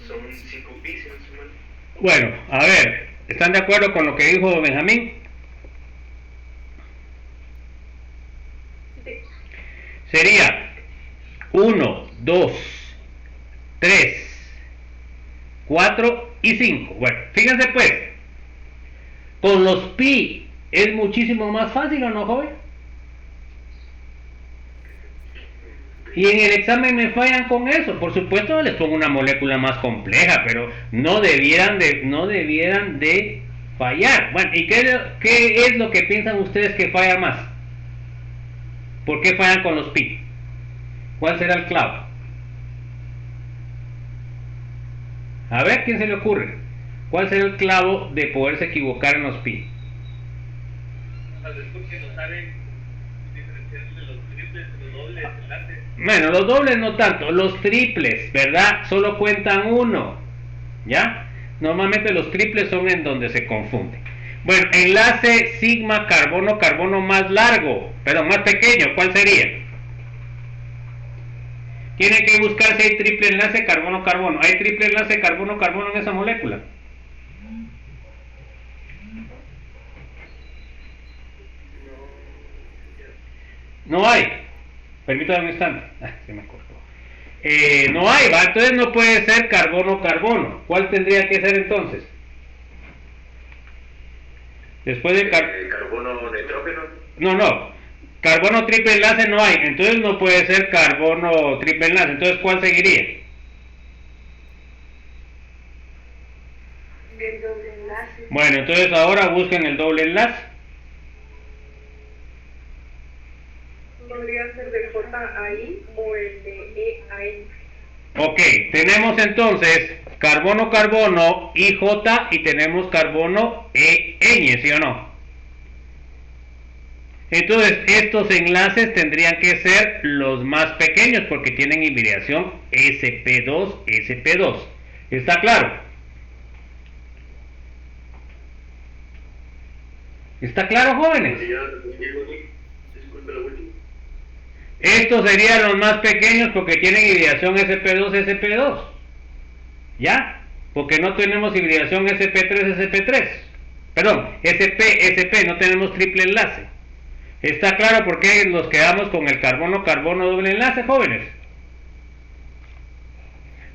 Son 5 pi, si no estoy mal. Bueno, a ver, ¿están de acuerdo con lo que dijo Benjamín? Sí. Sería 1, 2, 3, 4 y 5. Bueno, fíjense pues, con los pi es muchísimo más fácil, ¿o no, joven? Y en el examen me fallan con eso. Por supuesto les pongo una molécula más compleja, pero no debieran de fallar. Bueno, ¿y qué es lo que piensan ustedes que falla más? ¿Por qué fallan con los pi? ¿Cuál será el clavo? A ver, ¿quién se le ocurre? ¿Cuál será el clavo de poderse equivocar en los pi? Porque no saben diferenciar entre los triples, los dobles, enlaces. Bueno, los dobles no tanto, los triples, ¿verdad? Solo cuentan uno, ¿ya? Normalmente los triples son en donde se confunde. Bueno, enlace sigma carbono más largo, perdón, más pequeño, ¿cuál sería? Tiene que buscar si hay triple enlace carbono. ¿Hay triple enlace carbono en esa molécula? No hay. Permítame un instante. Se me cortó. No hay, ¿va? Entonces no puede ser carbono. ¿Cuál tendría que ser entonces? Después de carbono nitrógeno. No. Carbono triple enlace no hay. Entonces no puede ser carbono triple enlace. Entonces, ¿cuál seguiría? El doble enlace. Bueno, entonces ahora busquen el doble enlace. Podría ser de J ahí o el de E ahí. Ok, tenemos entonces carbono IJ y tenemos carbono EN, ¿sí o no? Entonces estos enlaces tendrían que ser los más pequeños porque tienen hibridación sp2. ¿Está claro? ¿Está claro, jóvenes? Disculpe lo último. Estos serían los más pequeños porque tienen hibridación sp2. ¿Ya? Porque no tenemos hibridación sp3. Perdón, sp, no tenemos triple enlace. ¿Está claro por qué nos quedamos con el carbono doble enlace, jóvenes?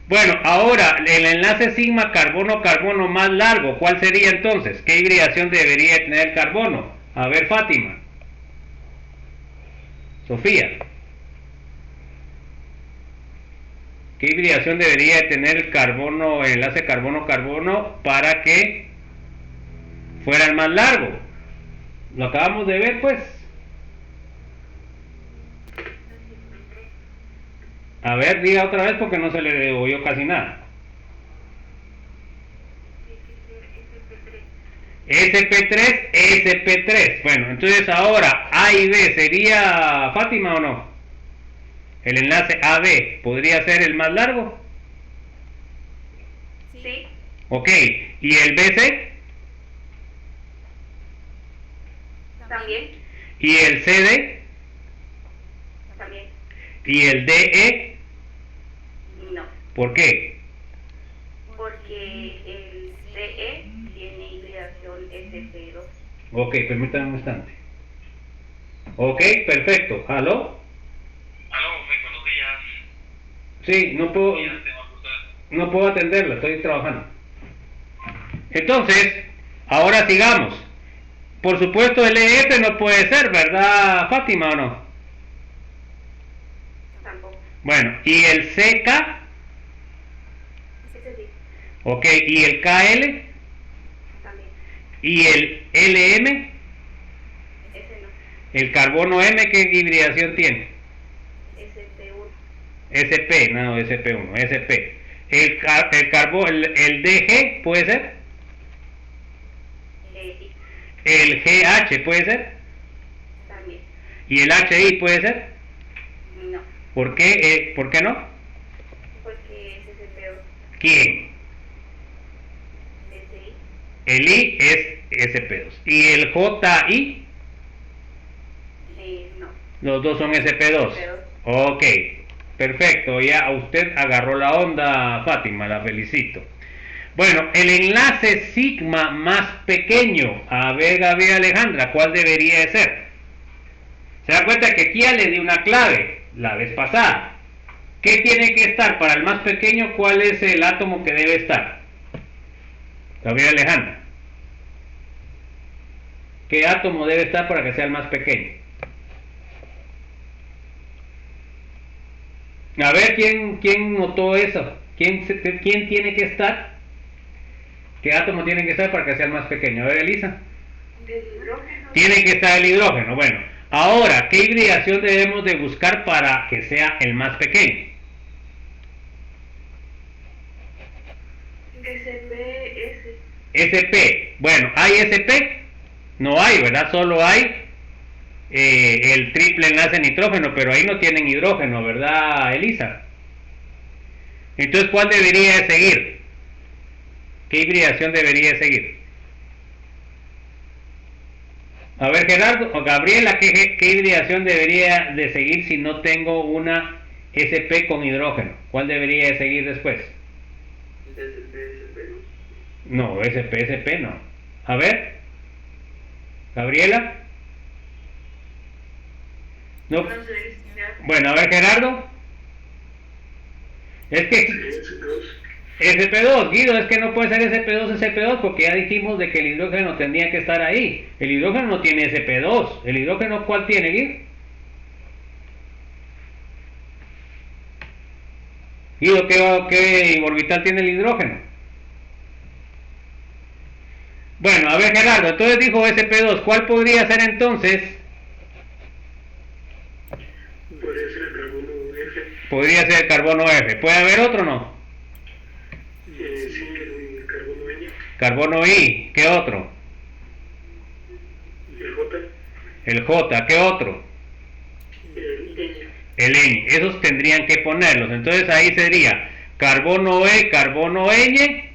Bueno, ahora el enlace sigma carbono más largo, ¿cuál sería entonces? ¿Qué hibridación debería tener el carbono? A ver, Fátima. Sofía. ¿Qué hibridación debería tener el enlace carbono para que fuera el más largo? Lo acabamos de ver, pues. A ver, diga otra vez porque no se le oyó casi nada. SP3. Bueno, entonces ahora A y B sería Fátima o no? El enlace AB podría ser el más largo. Sí. Ok, ¿y el BC? También. ¿Y el CD? También. ¿Y el DE? No. ¿Por qué? Porque el CE tiene hibridación sp2. Ok, permítame un instante. Ok, perfecto. ¿Aló? Muy buenos días. Sí, no puedo atenderla, estoy trabajando. Entonces, ahora sigamos. Por supuesto el EF no puede ser, ¿verdad, Fátima, o no? Tampoco. Bueno, ¿y el CK? Ese sí. Ok, ¿y el KL? También. ¿Y el LM? Ese no. ¿El carbono M qué hibridación tiene? sp1. SP, no, SP1, SP. el DG puede ser. Sí, El GH puede ser. también. Y el HI puede ser. No, ¿Por qué? ¿Por qué no? porque ese es el peor. ¿Quién? Ese I. El I es SP2. ¿Y el JI? No. Los dos son SP2. Ok, perfecto. Ya usted agarró la onda, Fátima, la felicito. Bueno, el enlace sigma más pequeño. A ver, Gabriela Alejandra, ¿cuál debería de ser? Se da cuenta que aquí ya le di una clave la vez pasada. ¿Qué tiene que estar para el más pequeño? ¿Cuál es el átomo que debe estar? Gabriela Alejandra. ¿Qué átomo debe estar para que sea el más pequeño? A ver, ¿quién notó eso? ¿Quién tiene que estar? ¿Qué átomo tiene que estar para que sea el más pequeño? A ver, Elisa. Del hidrógeno. Tiene que estar el hidrógeno. Bueno, ahora, ¿qué hibridación debemos de buscar para que sea el más pequeño? SPS. SP. Bueno, ¿hay SP? No hay, ¿verdad? Solo hay el triple enlace nitrógeno, pero ahí no tienen hidrógeno, ¿verdad, Elisa? Entonces, ¿cuál debería de seguir? ¿Qué hibridación debería de seguir? A ver, Gerardo o Gabriela, ¿qué hibridación debería de seguir si no tengo una SP con hidrógeno? ¿Cuál debería de seguir después? No, SP no. A ver, Gabriela. No. No sé. Bueno, a ver, Gerardo. Es que SP2. SP2, Guido, es que no puede ser SP2, SP2, porque ya dijimos de que el hidrógeno tendría que estar ahí. El hidrógeno no tiene SP2. ¿El hidrógeno cuál tiene, Guido? Guido, ¿qué orbital tiene el hidrógeno? Bueno, a ver, Gerardo, entonces dijo SP2. ¿Cuál podría ser entonces? Podría ser el carbono F. Podría ser el carbono F. ¿Puede haber otro o no? Sí, el carbono N. Carbono I. ¿Qué otro? El J. El J. ¿Qué otro? El Ñ. El Ñ. Esos tendrían que ponerlos. Entonces ahí sería carbono E, carbono Ñ.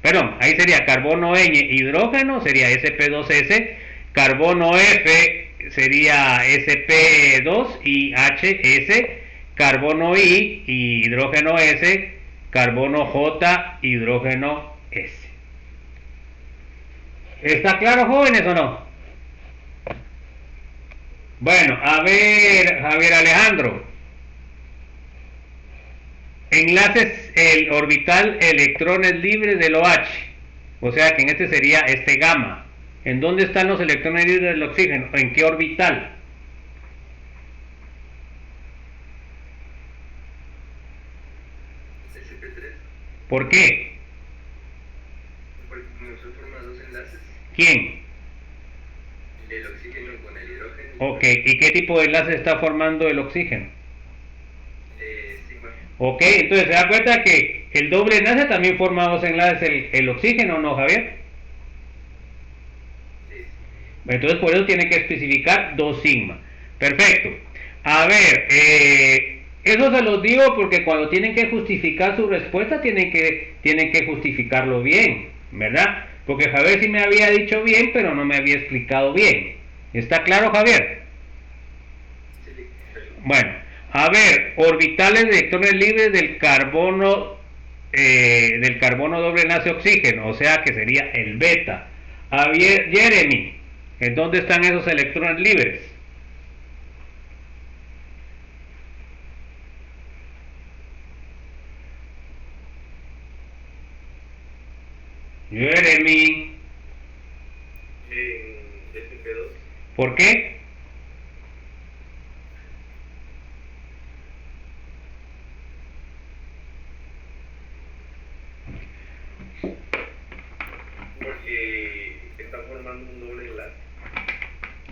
Perdón, ahí sería carbono Ñ, hidrógeno, sería SP2S. Carbono F sería SP2 y HS. Carbono I, hidrógeno S. Carbono J, hidrógeno S. ¿Está claro, jóvenes, o no? Bueno, a ver, Javier Alejandro. Enlaces, el orbital electrones libres del OH. O sea que en este sería este gamma. ¿En dónde están los electrones libres del oxígeno? ¿En qué orbital? SP3. ¿Por qué? Porque como se forman dos enlaces, ¿Quién? el oxígeno con el hidrógeno. Ok, ¿y qué tipo de enlace está formando el oxígeno? Sigma. Ok, entonces se da cuenta que el doble enlace también forma dos enlaces el oxígeno, ¿no, Javier? Sí. Entonces por eso tiene que especificar 2 sigma. Perfecto. A ver, eso se los digo porque cuando tienen que justificar su respuesta tienen que justificarlo bien, ¿verdad? Porque Javier sí me había dicho bien, pero no me había explicado bien. ¿Está claro, Javier? Sí. Bueno, a ver, orbitales de electrones libres del carbono doble enlace oxígeno, o sea que sería el beta. A ver, Jeremy, ¿en dónde están esos electrones libres? Jeremy, En SP2. ¿por qué? Porque están formando un doble enlace.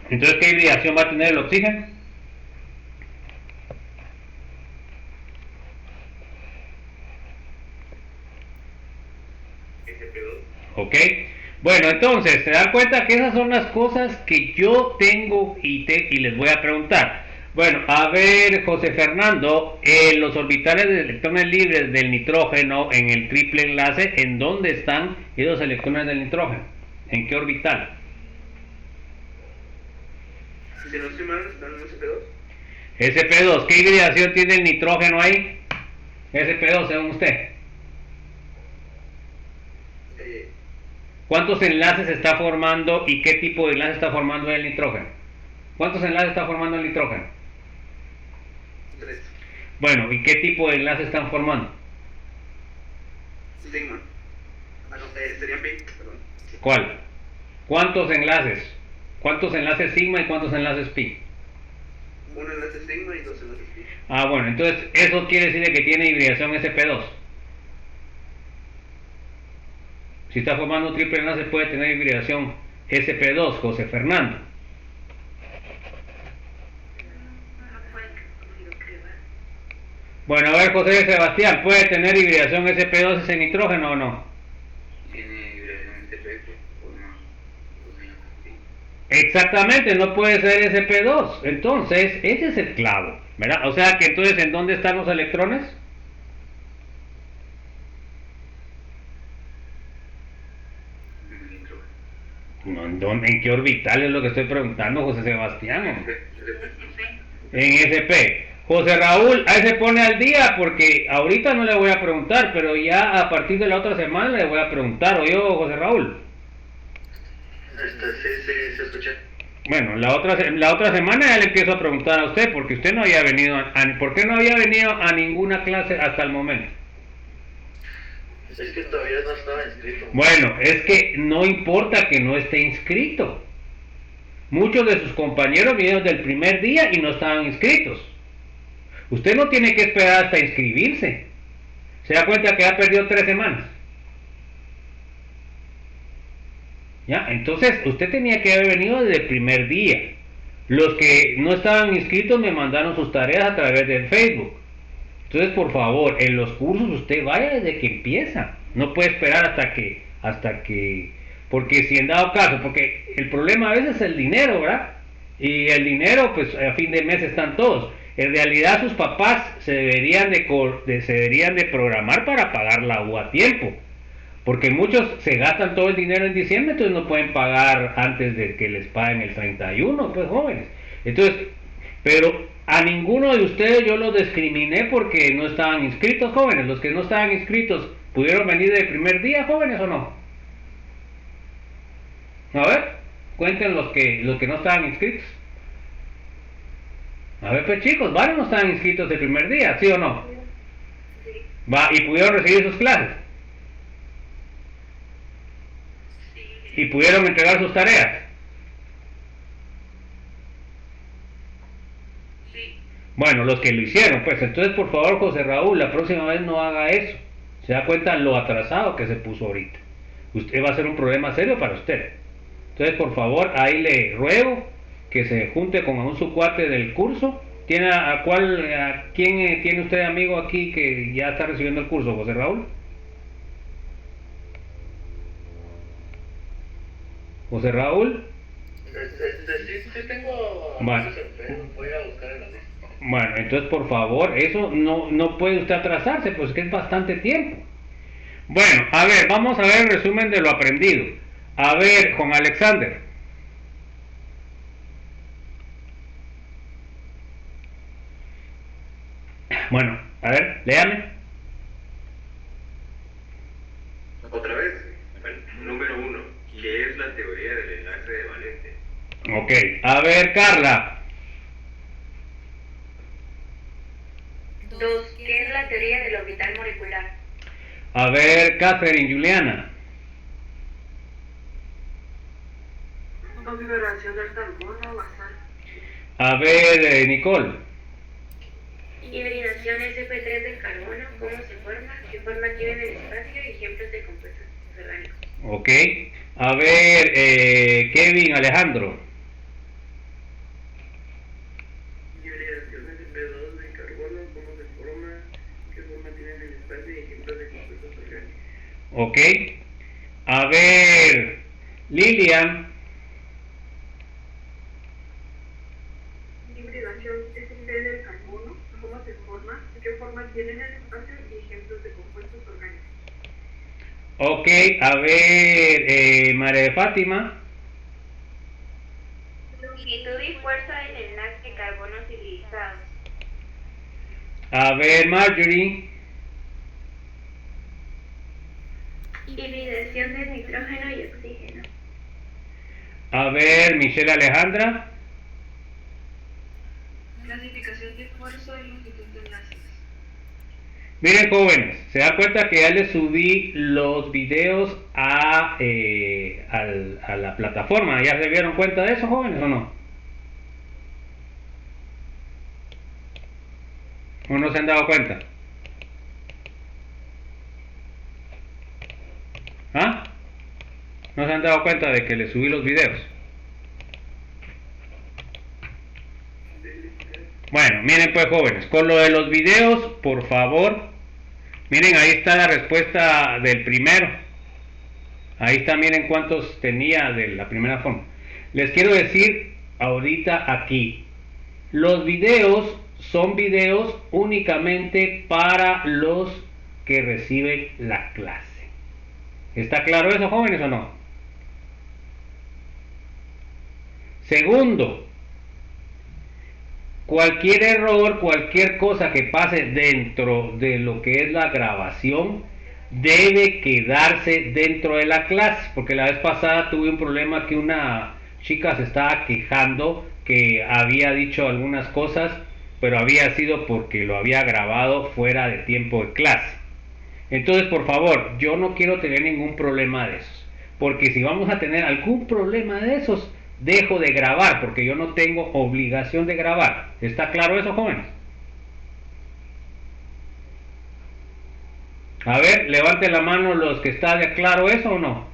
Entonces, ¿qué hibridación va a tener el oxígeno? ¿Ok? Bueno, entonces, se dan cuenta que esas son las cosas que yo tengo y les voy a preguntar. Bueno, a ver, José Fernando, los orbitales de electrones libres del nitrógeno en el triple enlace, ¿en dónde están esos electrones del nitrógeno? ¿En qué orbital? Si no estoy mal, están en SP2. SP2, ¿qué hibridación tiene el nitrógeno ahí? SP2, según usted. ¿Cuántos enlaces está formando y qué tipo de enlace está formando el nitrógeno? ¿Cuántos enlaces está formando el nitrógeno? 3. Bueno, ¿y qué tipo de enlace están formando? Sigma. Ah, no, sería pi, perdón. ¿Cuál? ¿Cuántos enlaces? ¿Cuántos enlaces sigma y cuántos enlaces pi? Un enlace sigma y 2 enlaces pi. Ah, bueno, entonces eso quiere decir que tiene hibridación SP2. Si está formando un triple enlace puede tener hibridación SP2, José Fernando. Bueno, a ver, José Sebastián, ¿puede tener hibridación SP2 ese nitrógeno o no? Tiene hibridación SP, pues no. Exactamente, no puede ser SP2. Entonces, ese es el clavo, ¿verdad? O sea que entonces, ¿en dónde están los electrones? No, ¿en qué orbital es lo que estoy preguntando, José Sebastián? En SP. José Raúl, ahí se pone al día porque ahorita no le voy a preguntar, pero ya a partir de la otra semana le voy a preguntar, ¿o yo, José Raúl? Sí, se escucha. Bueno, la otra semana ya le empiezo a preguntar a usted porque usted no había venido ¿por qué no había venido a ninguna clase hasta el momento? Es que todavía no estaba inscrito. Bueno, es que no importa que no esté inscrito. Muchos de sus compañeros vinieron del primer día y no estaban inscritos. Usted no tiene que esperar hasta inscribirse. Se da cuenta que ha perdido 3 semanas. ¿Ya? Entonces, usted tenía que haber venido desde el primer día. Los que no estaban inscritos me mandaron sus tareas a través del Facebook. Entonces, por favor, en los cursos usted vaya desde que empieza. No puede esperar hasta que, porque si en dado caso, porque el problema a veces es el dinero, ¿verdad? Y el dinero, pues a fin de mes están todos. En realidad sus papás se deberían de programar para pagar la U a tiempo. Porque muchos se gastan todo el dinero en diciembre, entonces no pueden pagar antes de que les paguen el 31, pues jóvenes. Entonces, pero a ninguno de ustedes yo los discriminé porque no estaban inscritos, jóvenes. Los que no estaban inscritos, ¿pudieron venir del primer día, jóvenes, o no? A ver, cuenten los que no estaban inscritos. A ver, pues chicos, varios no estaban inscritos el primer día, ¿sí o no? Va, y pudieron recibir sus clases. Y pudieron entregar sus tareas. Bueno, los que lo hicieron, pues entonces por favor, José Raúl, la próxima vez no haga eso. Se da cuenta lo atrasado que se puso ahorita. Usted va a ser un problema serio para usted. Entonces, por favor, ahí le ruego que se junte con un su cuate del curso. ¿Tiene a quién tiene usted amigo aquí que ya está recibiendo el curso, José Raúl? José Raúl. Sí tengo. Bueno. Voy a buscar en la lista. Bueno, entonces por favor, eso no puede usted atrasarse, pues que es bastante tiempo. Bueno, a ver, vamos a ver el resumen de lo aprendido. A ver, Juan Alexander. Bueno, a ver, léame. Otra vez, bueno, número 1, ¿qué es la teoría del enlace de valente? Ok, a ver, Carla. 2. ¿Qué es la teoría del orbital molecular? A ver, Catherine, Juliana. Configuración del carbono basal. A ver, Nicole. Hibridación SP3 del carbono, ¿cómo se forma? ¿Qué forma tiene en el espacio? Ejemplos de compuestos orgánicos. Ok. A ver, Kevin, Alejandro. Hibridación SP2 del carbono, ¿cómo se forma? ¿Qué forma tiene en el espacio y ejemplos de compuestos orgánicos? Ok. A ver, Lilian. Hibridación es el D del carbono, cómo se forma, qué forma tiene en el espacio y ejemplos de compuestos orgánicos. Ok, a ver, María de Fátima. Longitud y fuerza del enlace de carbono utilizado. A ver, Marjorie. Hibridación de nitrógeno y oxígeno. A ver, Michelle Alejandra. Clasificación de fuerza y longitud de enlaces. Miren, jóvenes, se da cuenta que ya les subí los videos a la plataforma. ¿Ya se dieron cuenta de eso, jóvenes, o no? ¿O no se han dado cuenta? ¿Ah? ¿No se han dado cuenta de que les subí los videos? Bueno, miren pues, jóvenes, con lo de los videos, por favor, miren, ahí está la respuesta del primero. Ahí está, miren cuántos tenía de la primera forma. Les quiero decir ahorita aquí, los videos son videos únicamente para los que reciben la clase. ¿Está claro eso, jóvenes, o no? Segundo, cualquier error, cualquier cosa que pase dentro de lo que es la grabación debe quedarse dentro de la clase, porque la vez pasada tuve un problema que una chica se estaba quejando que había dicho algunas cosas, pero había sido porque lo había grabado fuera de tiempo de clase. Entonces, por favor, yo no quiero tener ningún problema de esos, porque si vamos a tener algún problema de esos, dejo de grabar, porque yo no tengo obligación de grabar. ¿Está claro eso, jóvenes? A ver, levanten la mano los que está de claro eso o no.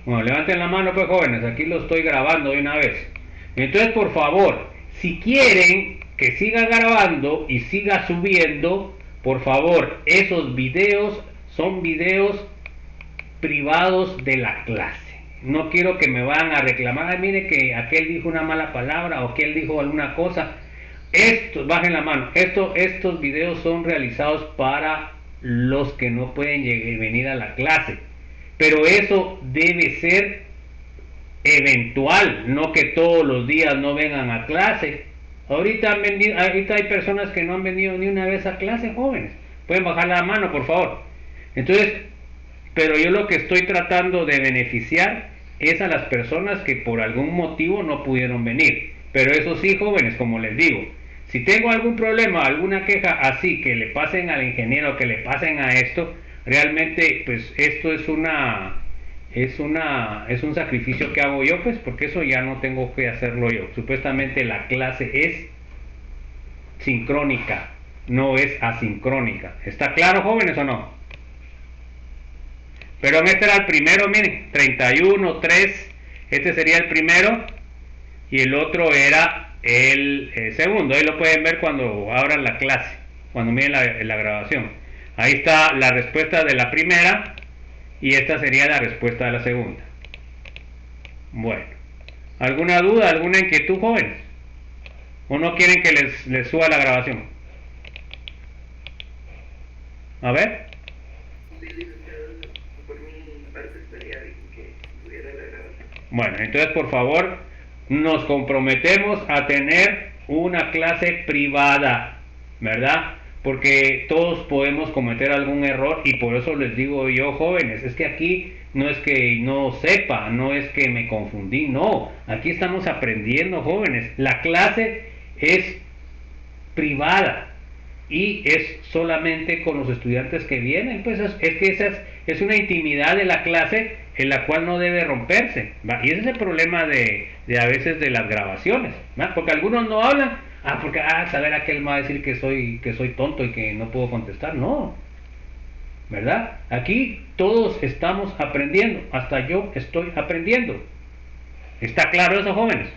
Bueno, levanten la mano pues, jóvenes, aquí lo estoy grabando de una vez. Entonces, por favor, si quieren que siga grabando y siga subiendo, por favor, esos videos son videos privados de la clase. No quiero que me vayan a reclamar, mire que aquel dijo una mala palabra o aquel dijo alguna cosa. Bajen la mano, estos videos son realizados para los que no pueden venir a la clase, pero eso debe ser eventual, no que todos los días no vengan a clase. Ahorita hay personas que no han venido ni una vez a clase, jóvenes. Pueden bajar la mano, por favor. Entonces, pero yo lo que estoy tratando de beneficiar es a las personas que por algún motivo no pudieron venir. Pero eso sí, jóvenes, como les digo, si tengo algún problema, alguna queja así, que le pasen al ingeniero, que le pasen a esto, realmente pues esto es un sacrificio que hago yo, pues porque eso ya no tengo que hacerlo yo. Supuestamente la clase es sincrónica, no es asincrónica. ¿Está claro, jóvenes, o no? Pero este era el primero, miren, 31, 3, este sería el primero y el otro era el segundo. Ahí lo pueden ver cuando abran la clase, cuando miren la grabación. Ahí está la respuesta de la primera y esta sería la respuesta de la segunda. Bueno, ¿alguna duda, alguna inquietud, jóvenes? ¿O no quieren que les suba la grabación? A ver. Bueno, entonces por favor nos comprometemos a tener una clase privada, ¿verdad? Porque todos podemos cometer algún error y por eso les digo yo, jóvenes, es que aquí no es que no sepa, no es que me confundí, no, aquí estamos aprendiendo, jóvenes. La clase es privada y es solamente con los estudiantes que vienen, pues es que esa es una intimidad de la clase en la cual no debe romperse, ¿va? Y ese es el problema de a veces de las grabaciones, ¿va? Porque algunos no hablan, porque saber aquel me va a decir que soy tonto y que no puedo contestar, no, ¿verdad? Aquí todos estamos aprendiendo, hasta yo estoy aprendiendo. ¿Está claro eso, jóvenes?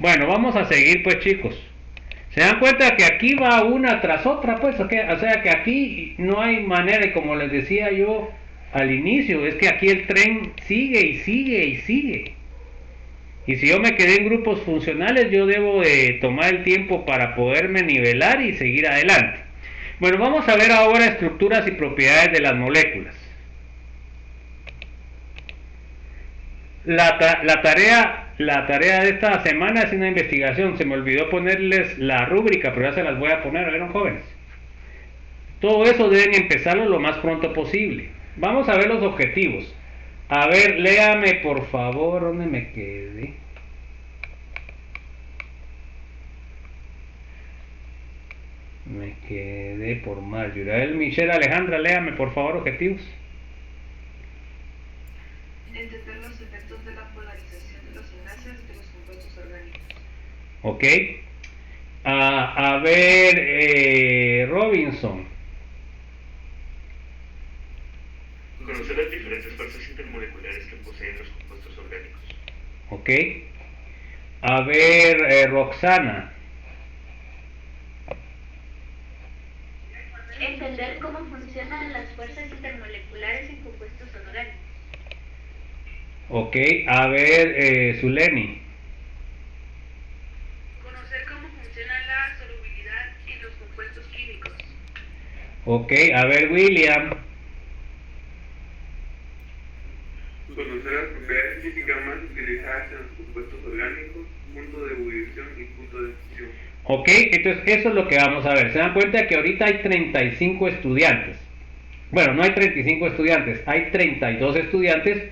Bueno, vamos a seguir pues, chicos. Se dan cuenta que aquí va una tras otra, pues, o sea que aquí no hay manera, y como les decía yo al inicio, es que aquí el tren sigue y sigue y sigue. Y si yo me quedé en grupos funcionales, yo debo de tomar el tiempo para poderme nivelar y seguir adelante. Bueno, vamos a ver ahora estructuras y propiedades de las moléculas. La tarea de esta semana es una investigación. Se me olvidó ponerles la rúbrica, pero ya se las voy a poner, ¿vieron, jóvenes? Todo eso deben empezarlo lo más pronto posible. Vamos a ver los objetivos. A ver, léame por favor, ¿dónde me quedé? Me quedé por Marjorie. Michelle, Alejandra, léame por favor objetivos. Entender los efectos de la polarización de los enlaces de los compuestos orgánicos. Ok. A ver, Robinson. Conocer las diferentes fuerzas intermoleculares que poseen los compuestos orgánicos. Ok. A ver, Roxana. Entender cómo funcionan las fuerzas intermoleculares en compuestos orgánicos. Ok. A ver, Zuleni. Conocer cómo funciona la solubilidad en los compuestos químicos. Ok. A ver, William. Conocer las propiedades físicas más utilizadas en los compuestos orgánicos, punto de ebullición y punto de fusión. Ok, entonces eso es lo que vamos a ver. Se dan cuenta que ahorita hay 35 estudiantes. Bueno, no hay 35 estudiantes, hay 32 estudiantes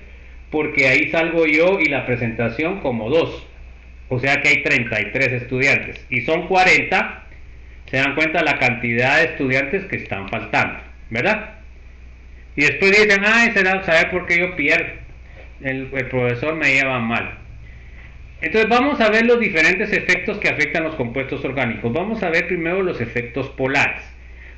porque ahí salgo yo y la presentación como 2. O sea que hay 33 estudiantes. Y son 40. Se dan cuenta la cantidad de estudiantes que están faltando, ¿verdad? Y después dicen, ay, será saber por qué yo pierdo. El profesor me lleva mal. Entonces vamos a ver los diferentes efectos que afectan los compuestos orgánicos. Vamos a ver primero los efectos polares.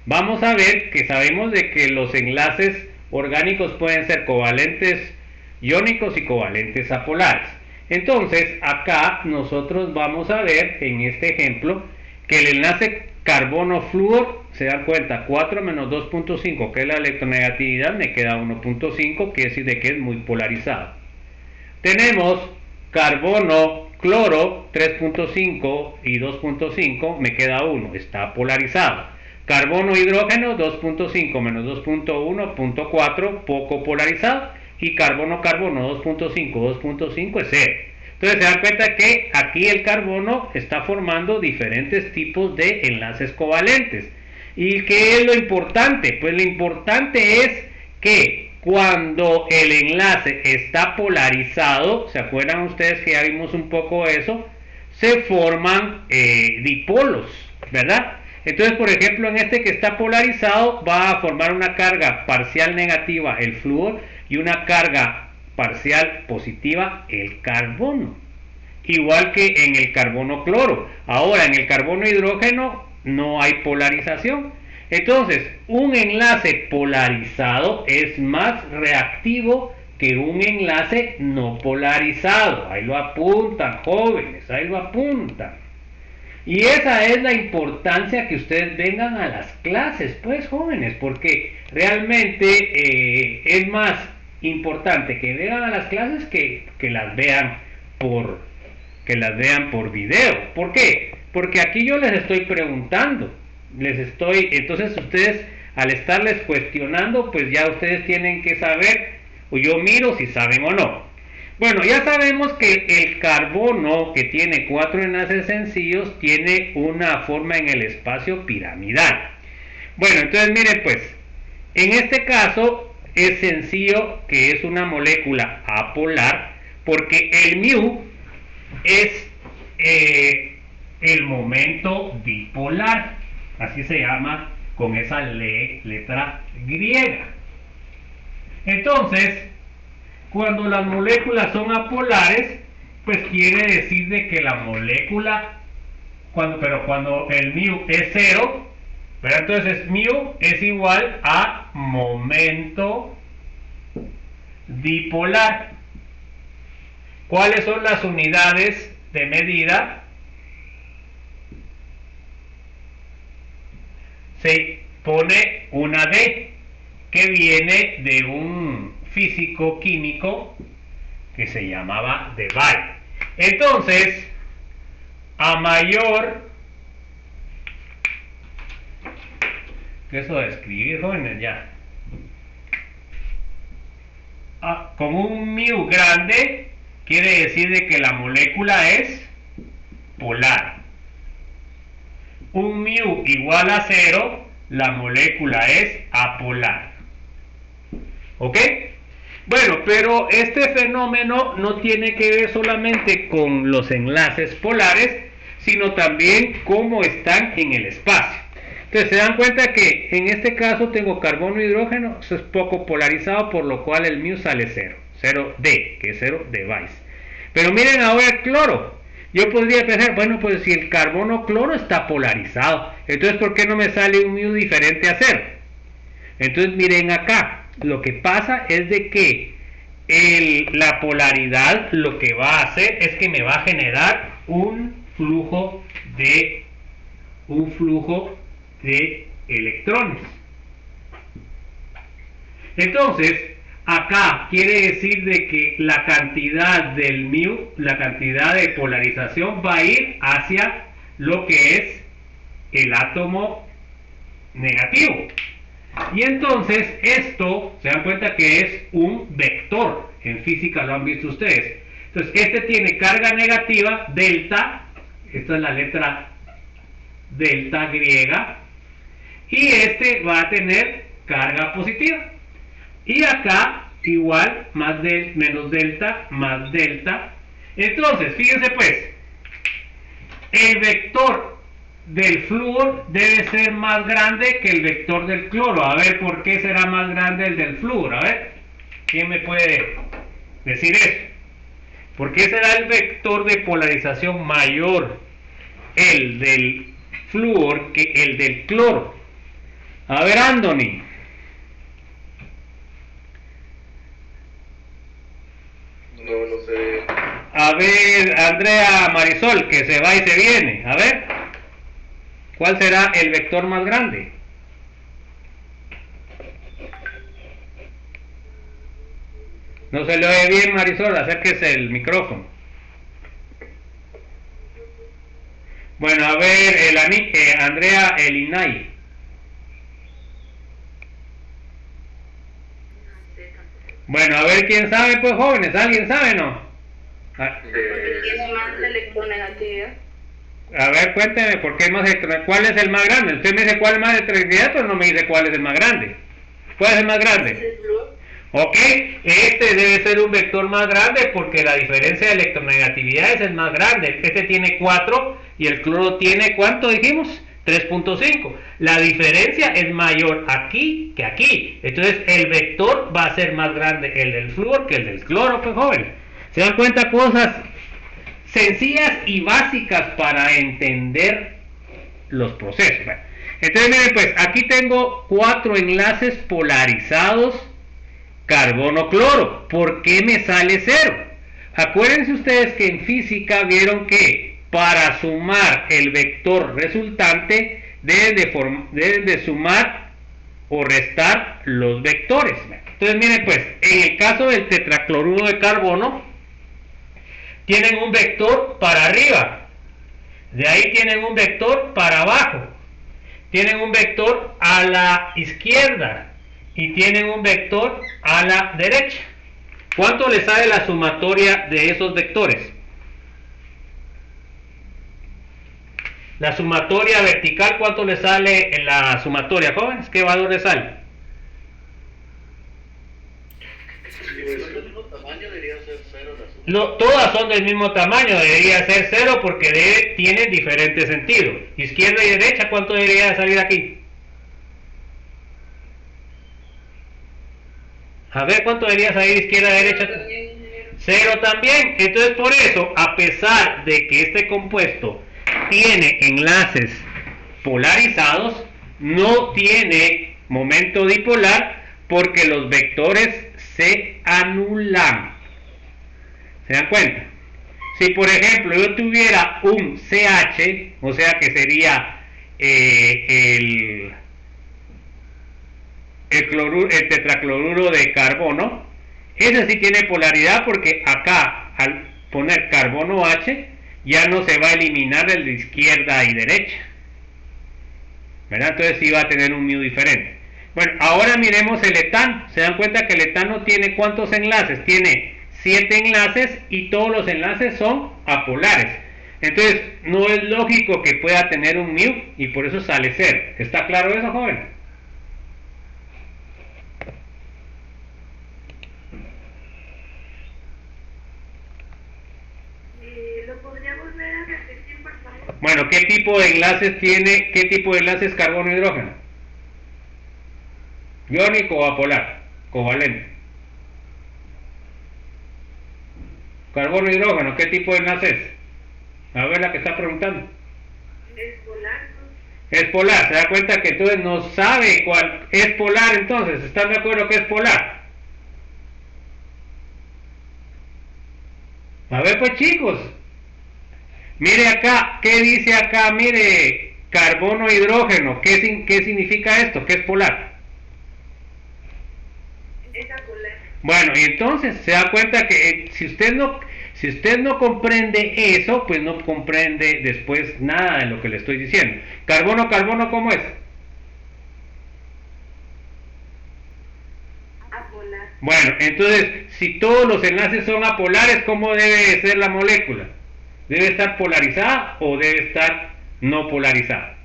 Vamos a ver que sabemos de que los enlaces orgánicos pueden ser covalentes iónicos y covalentes apolares. Entonces acá nosotros vamos a ver en este ejemplo que el enlace carbono-flúor, se dan cuenta, 4 menos 2.5, que es la electronegatividad, me queda 1.5, que es decir de que es muy polarizado. Tenemos carbono-cloro, 3.5 y 2.5, me queda 1, está polarizado. Carbono-hidrógeno, 2.5 menos 2.1, 0.4, poco polarizado. Y carbono-carbono, 2.5, 2.5 es 0. Entonces se dan cuenta que aquí el carbono está formando diferentes tipos de enlaces covalentes. ¿Y qué es lo importante? Pues lo importante es que cuando el enlace está polarizado, ¿se acuerdan ustedes que ya vimos un poco eso? Se forman dipolos, ¿verdad? Entonces, por ejemplo, en este que está polarizado va a formar una carga parcial negativa el flúor y una carga parcial positiva el carbono, igual que en el carbono cloro. Ahora en el carbono hidrógeno no hay polarización, entonces un enlace polarizado es más reactivo que un enlace no polarizado. Ahí lo apuntan, jóvenes, ahí lo apuntan. Y esa es la importancia que ustedes vengan a las clases, pues, jóvenes, porque realmente es más importante que vengan a las clases que las vean por video. ¿Por qué? Porque aquí yo les estoy preguntando, entonces ustedes al estarles cuestionando, pues ya ustedes tienen que saber, o yo miro si saben o no. Bueno, ya sabemos que el carbono, que tiene 4 enlaces sencillos, tiene una forma en el espacio piramidal. Bueno, entonces miren pues, en este caso es sencillo que es una molécula apolar, porque el mu es el momento dipolar, así se llama con esa letra griega. Entonces, cuando las moléculas son apolares, pues quiere decir de que la molécula, cuando el mu es 0, pero entonces mu es igual a momento dipolar. ¿Cuáles son las unidades de medida se pone una D, que viene de un físico químico que se llamaba Debye. Entonces, a mayor, ¿qué es eso de escribir, jóvenes? Ya. Con un mu grande, quiere decir de que la molécula es polar. Un mu igual a 0, la molécula es apolar. ¿Ok? Bueno, pero este fenómeno no tiene que ver solamente con los enlaces polares, sino también cómo están en el espacio. Entonces se dan cuenta que en este caso tengo carbono e hidrógeno, eso es poco polarizado, por lo cual el mu sale 0, 0D, que es 0 de Weiss. Pero miren ahora el cloro. Yo podría pensar, bueno, pues si el carbono cloro está polarizado, entonces ¿por qué no me sale un mu diferente a 0? Entonces miren acá, lo que pasa es de que la polaridad lo que va a hacer es que me va a generar un flujo de electrones. Entonces, acá quiere decir de que la cantidad del mu, la cantidad de polarización va a ir hacia lo que es el átomo negativo. Y entonces esto, se dan cuenta que es un vector. En física lo han visto ustedes. Entonces este tiene carga negativa, delta, esta es la letra delta griega, y este va a tener carga positiva. Y acá igual, menos delta, más delta. Entonces, fíjense pues, el vector del flúor debe ser más grande que el vector del cloro. A ver, ¿por qué será más grande el del flúor? A ver, ¿quién me puede decir eso? ¿Por qué será el vector de polarización mayor el del flúor que el del cloro? A ver, Anthony. No sé. A ver, Andrea Marisol, que se va y se viene. A ver, ¿cuál será el vector más grande? No se le oye bien, Marisol, acérquese el micrófono. Bueno, a ver, Andrea Elinay. Bueno, a ver quién sabe, pues jóvenes, ¿alguien sabe, no? Porque tiene más electronegatividad. A ver, cuénteme, ¿por qué más ¿cuál es el más grande? Usted me dice cuál es más electronegatividad, pero no me dice cuál es el más grande. ¿Cuál es el más grande? Ok, este debe ser un vector más grande porque la diferencia de electronegatividad es el más grande. Este tiene 4 y el cloro tiene, ¿cuánto dijimos? 3.5. La diferencia es mayor aquí que aquí. Entonces el vector va a ser más grande el del flúor que el del cloro, pues jóvenes. ¿Se dan cuenta? Cosas sencillas y básicas para entender los procesos. Entonces miren pues, aquí tengo 4 enlaces polarizados carbono-cloro. ¿Por qué me sale 0? Acuérdense ustedes que en física vieron que para sumar el vector resultante deben de sumar o restar los vectores. Entonces miren pues, en el caso del tetracloruro de carbono tienen un vector para arriba, de ahí tienen un vector para abajo, tienen un vector a la izquierda y tienen un vector a la derecha. ¿Cuánto les sale la sumatoria de esos vectores? La sumatoria vertical, ¿cuánto le sale en la sumatoria, jóvenes? ¿Qué valor le sale? Todas son del mismo tamaño, debería ser 0 porque tienen diferentes sentidos. Izquierda y derecha, ¿cuánto debería salir aquí? A ver, ¿cuánto debería salir izquierda y derecha? 0 también. Entonces por eso, a pesar de que este compuesto tiene enlaces polarizados, no tiene momento dipolar porque los vectores se anulan. ¿Se dan cuenta? Si por ejemplo yo tuviera un CH, o sea que sería el tetracloruro de carbono. Ese sí tiene polaridad porque acá al poner carbono H ya no se va a eliminar el de izquierda y derecha, ¿verdad? Entonces sí va a tener un mu diferente. Bueno, ahora miremos el etano. Se dan cuenta que el etano tiene ¿cuántos enlaces? Tiene 7 enlaces y todos los enlaces son apolares. Entonces no es lógico que pueda tener un mu y por eso sale 0. ¿Está claro eso, joven? ¿Lo podría volver a repetir, por favor? Bueno, ¿qué tipo de enlaces tiene? ¿Qué tipo de enlaces carbono-hidrógeno? ¿Iónico o apolar? Covalente. Carbono-hidrógeno, ¿qué tipo de enlace es? A ver la que está preguntando. Es polar, ¿no? Es polar, se da cuenta que entonces no sabe cuál es polar, entonces, ¿están de acuerdo que es polar? A ver pues chicos, mire acá, ¿qué dice acá? Mire, carbono hidrógeno, ¿qué significa esto? ¿Qué es polar? Es apolar. Bueno, y entonces se da cuenta que si usted no comprende eso, pues no comprende después nada de lo que le estoy diciendo. Carbono, ¿cómo es? Apolar. Bueno, entonces, si todos los enlaces son apolares, ¿cómo debe ser la molécula? ¿Debe estar polarizada o debe estar no polarizada?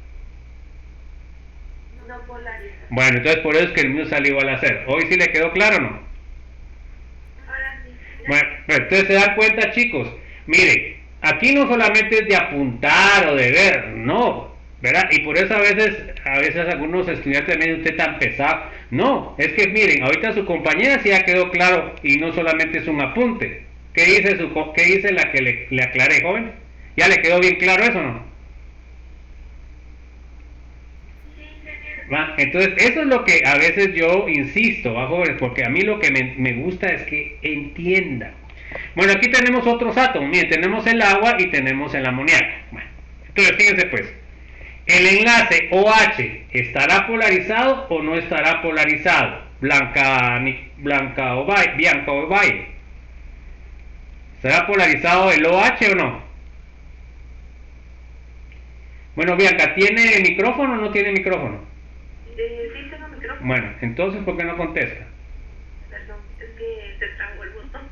No polariza. Bueno, entonces por eso es que el mu sale igual a 0. ¿Hoy sí le quedó claro o no? Ahora sí. Bueno, entonces se dan cuenta, chicos. Mire, aquí no solamente es de apuntar o de ver, no, ¿verdad? Y por eso a veces algunos estudiantes me dicen, usted tan pesado. No, es que miren, ahorita su compañera sí ya quedó claro y no solamente es un apunte. ¿Qué dice la que le aclaré, joven? ¿Ya le quedó bien claro eso o no? Sí, ingeniero. ¿Va? Entonces, eso es lo que a veces yo insisto, ¿va, jóvenes? Porque a mí lo que me gusta es que entiendan. Bueno, aquí tenemos otros átomos. Miren, tenemos el agua y tenemos el amoníaco. Bueno, entonces, fíjense pues. ¿El enlace OH estará polarizado o no estará polarizado? Bianca o Valle. ¿Será polarizado el OH o no? Bueno, Bianca, ¿tiene micrófono o no tiene micrófono? Sí, tengo micrófono. Bueno, entonces, ¿por qué no contesta? Perdón, es que se trabó el botón.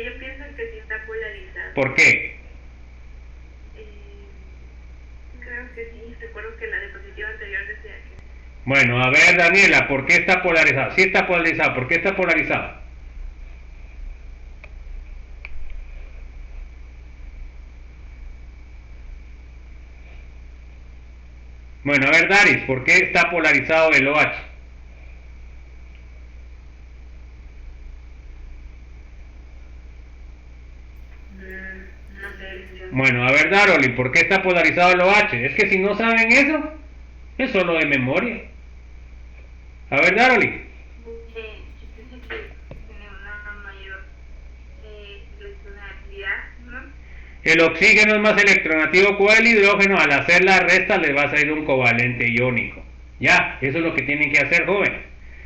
Yo pienso que sí está polarizado. ¿Por qué? Creo que sí. Recuerdo que la diapositiva anterior decía que... Bueno, a ver, Daniela, ¿por qué está polarizado? Sí está polarizado, ¿por qué está polarizado? Bueno, a ver, Daris, ¿por qué está polarizado el OH? No sé, licenciado. Bueno, a ver, Daroli, ¿por qué está polarizado el OH? Es que si no saben eso, es solo de memoria. A ver, Daroli. Yo pienso que tiene una mayor electronegatividad, ¿no? El oxígeno es más electronegativo que el hidrógeno. Al hacer la resta les va a salir un covalente iónico. Ya, eso es lo que tienen que hacer, jóvenes.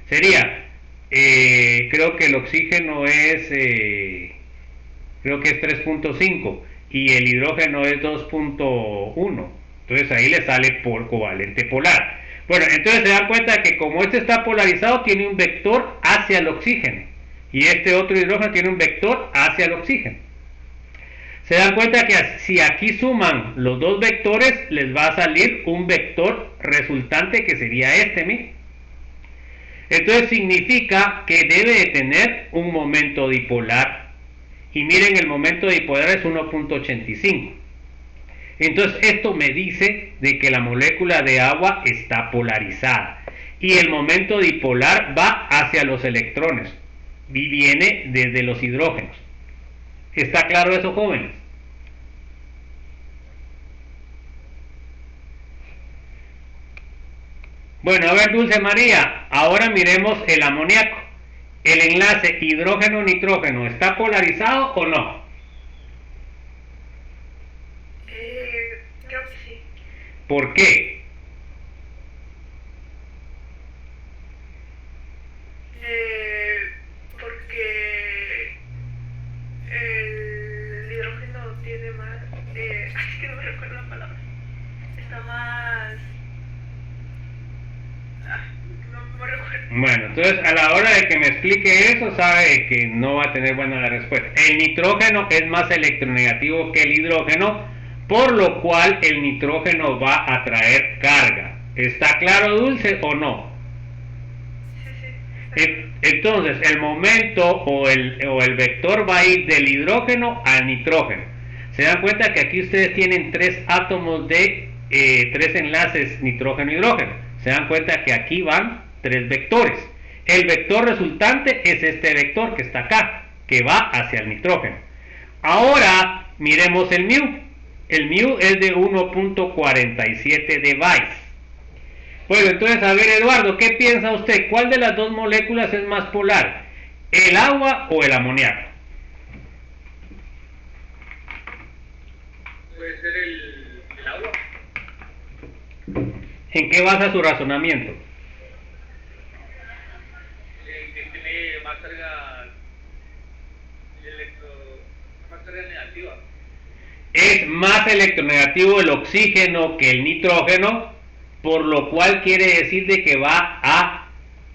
Sería, creo que el oxígeno es, creo que es 3.5 y el hidrógeno es 2.1. Entonces ahí le sale por covalente polar. Bueno, entonces se dan cuenta que como este está polarizado, tiene un vector hacia el oxígeno. Y este otro hidrógeno tiene un vector hacia el oxígeno. Se dan cuenta que si aquí suman los dos vectores, les va a salir un vector resultante que sería este, miren. Entonces significa que debe de tener un momento dipolar. Y miren, el momento dipolar es 1.85. Entonces esto me dice de que la molécula de agua está polarizada. Y el momento dipolar va hacia los electrones. Y viene desde los hidrógenos. ¿Está claro eso, jóvenes? Bueno, a ver, Dulce María, ahora miremos el amoníaco. ¿El enlace hidrógeno-nitrógeno está polarizado o no? Creo que sí. ¿Por qué? Porque el hidrógeno tiene más, es que no me recuerdo la palabra, está más, no me recuerdo. Bueno, entonces a la hora de que me explique eso, sabe que no va a tener buena la respuesta. El nitrógeno es más electronegativo que el hidrógeno, por lo cual el nitrógeno va a traer carga. ¿Está claro, Dulce, o no? Entonces, el momento o el vector va a ir del hidrógeno al nitrógeno. Se dan cuenta que aquí ustedes tienen 3 átomos de 3 enlaces nitrógeno-hidrógeno. Se dan cuenta que aquí van 3 vectores. El vector resultante es este vector que está acá, que va hacia el nitrógeno. Ahora, miremos el μ. El μ es de 1.47 de Weiss. Bueno, entonces, a ver, Eduardo, ¿qué piensa usted? ¿Cuál de las dos moléculas es más polar? ¿El agua o el amoníaco? Puede ser el agua. ¿En qué basa su razonamiento? Que tiene más carga negativa. Es más electronegativo el oxígeno que el nitrógeno, por lo cual quiere decir de que va a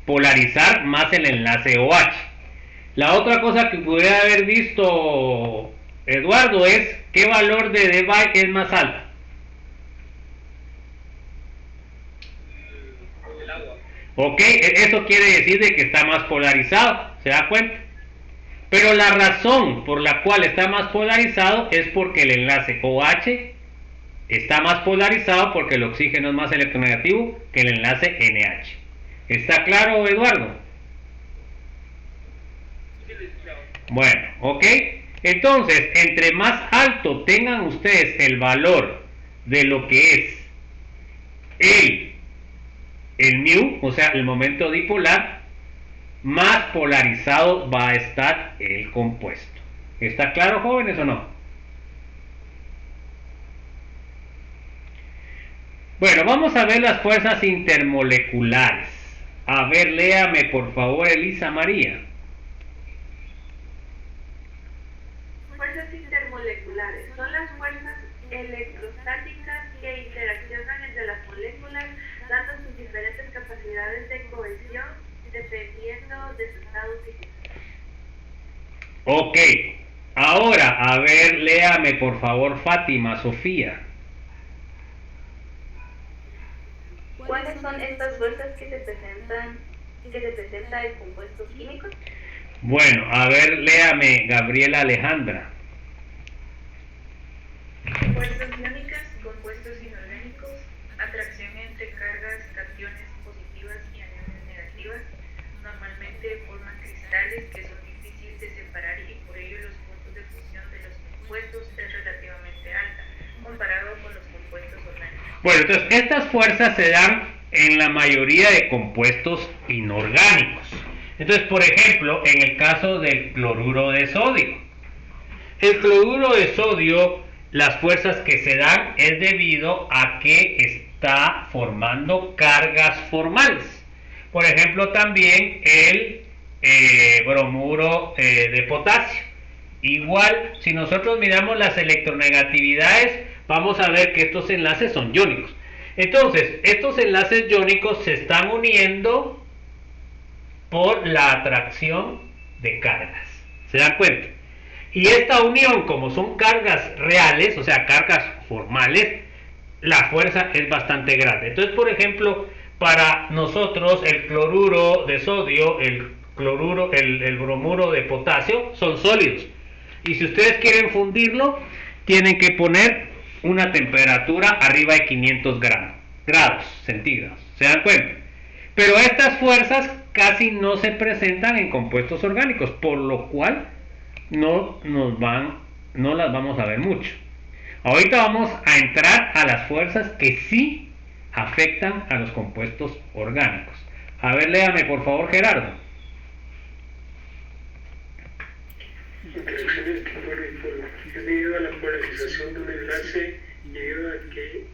polarizar más el enlace OH. La otra cosa que pudiera haber visto Eduardo es qué valor de Debye es más alto. El agua. Ok, eso quiere decir de que está más polarizado, ¿se da cuenta? Pero la razón por la cual está más polarizado es porque el enlace OH está más polarizado, porque el oxígeno es más electronegativo que el enlace NH. ¿Está claro, Eduardo? Bueno, ok. Entonces, entre más alto tengan ustedes el valor de lo que es el μ, o sea, el momento dipolar, más polarizado va a estar el compuesto. ¿Está claro, jóvenes, o no? Bueno, vamos a ver las fuerzas intermoleculares. A ver, léame por favor, Elisa María. Fuerzas intermoleculares son las fuerzas electrostáticas que interaccionan entre las moléculas, dando sus diferentes capacidades de cohesión dependiendo de su estado físico. Ok, ahora, a ver, léame por favor, Fátima, Sofía. ¿Cuáles son estas fuerzas que se presentan en compuestos químicos? Bueno, a ver, léame, Gabriela Alejandra. Fuerzas iónicas, compuestos inorgánicos, atracción entre cargas, cationes positivas y aniones negativas, normalmente forman cristales que son difíciles de separar y por ello los puntos de fusión de los compuestos es relativamente alta, comparado con los compuestos orgánicos. Bueno, entonces estas fuerzas se dan en la mayoría de compuestos inorgánicos. Entonces, por ejemplo, en el caso del cloruro de sodio. El cloruro de sodio, las fuerzas que se dan es debido a que está formando cargas formales. Por ejemplo, también el bromuro de potasio. Igual, si nosotros miramos las electronegatividades, vamos a ver que estos enlaces son iónicos. Entonces, estos enlaces iónicos se están uniendo por la atracción de cargas. ¿Se dan cuenta? Y esta unión, como son cargas reales, o sea, cargas formales, la fuerza es bastante grande. Entonces, por ejemplo, para nosotros el cloruro de sodio, el bromuro de potasio son sólidos. Y si ustedes quieren fundirlo, tienen que poner una temperatura arriba de 500 grados centígrados. ¿Se dan cuenta? Pero estas fuerzas casi no se presentan en compuestos orgánicos, por lo cual no las vamos a ver mucho. Ahorita vamos a entrar a las fuerzas que sí afectan a los compuestos orgánicos. A ver, léame por favor, Gerardo. Interacciones es debido a la polarización de un enlace y debido a que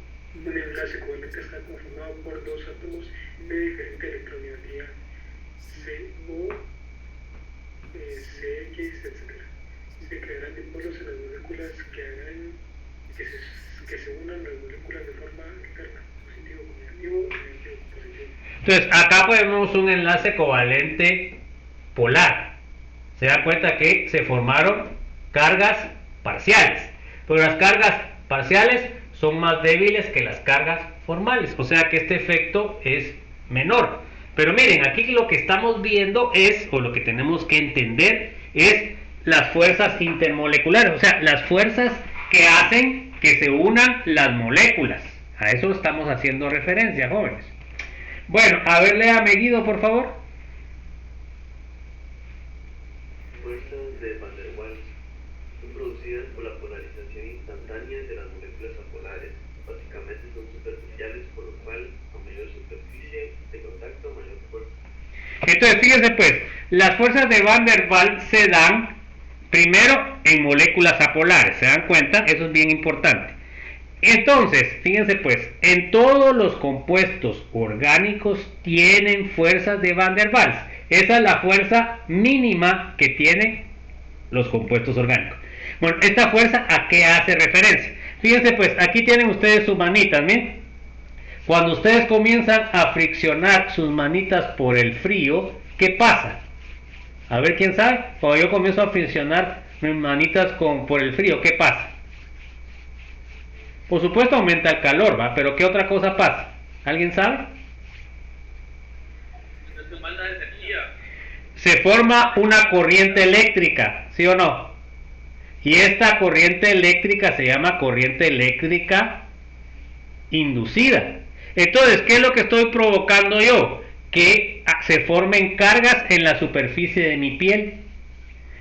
un enlace covalente está conformado por dos átomos de diferente electronegatividad. CO, CX, etc. Se crearán dipolos en las moléculas que hagan que se unan las moléculas de forma alterna, positivo con negativo, negativo con positivo. Entonces, acá ponemos un enlace covalente polar. Se dan cuenta que se formaron cargas parciales, pero las cargas parciales son más débiles que las cargas formales, o sea que este efecto es menor. Pero miren, aquí lo que estamos viendo es, o lo que tenemos que entender es las fuerzas intermoleculares, o sea, las fuerzas que hacen que se unan las moléculas. A eso estamos haciendo referencia, jóvenes. Bueno, a ver, léame, Guido, por favor. Fuerzas de Van der Waals son producidas por la polarización instantánea de las moléculas apolares. Básicamente son superficiales, por lo cual a mayor superficie de contacto, mayor fuerza. Entonces, fíjense pues, las fuerzas de Van der Waals se dan primero en moléculas apolares, ¿se dan cuenta? Eso es bien importante. Entonces, fíjense pues, en todos los compuestos orgánicos tienen fuerzas de Van der Waals. Esa es la fuerza mínima que tienen los compuestos orgánicos. Bueno, ¿esta fuerza a qué hace referencia? Fíjense pues, aquí tienen ustedes sus manitas, ¿bien? Cuando ustedes comienzan a friccionar sus manitas por el frío, ¿qué pasa? A ver, ¿quién sabe? Cuando yo comienzo a friccionar mis manitas por el frío, ¿qué pasa? Por supuesto aumenta el calor, ¿va? Pero ¿qué otra cosa pasa? ¿Alguien sabe? Se forma una corriente eléctrica, ¿sí o no? Y esta corriente eléctrica se llama corriente eléctrica inducida. Entonces, ¿qué es lo que estoy provocando yo? Que se formen cargas en la superficie de mi piel.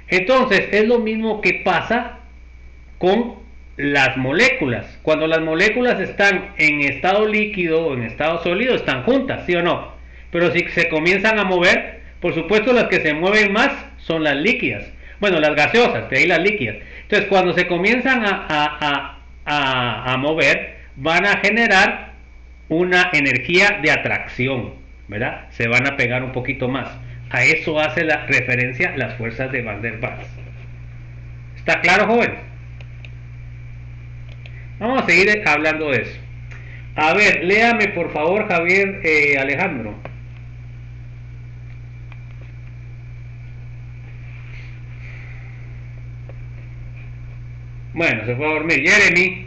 Entonces, es lo mismo que pasa con las moléculas. Cuando las moléculas están en estado líquido o en estado sólido, están juntas, ¿sí o no? Pero si se comienzan a mover, por supuesto las que se mueven más son las líquidas. Bueno, las gaseosas, de ahí las líquidas. Entonces, cuando se comienzan a mover, van a generar una energía de atracción, ¿verdad? Se van a pegar un poquito más. A eso hace la referencia las fuerzas de Van der Waals. ¿Está claro, jóvenes? Vamos a seguir hablando de eso. A ver, léame por favor, Javier Alejandro. Bueno, se fue a dormir. Jeremy.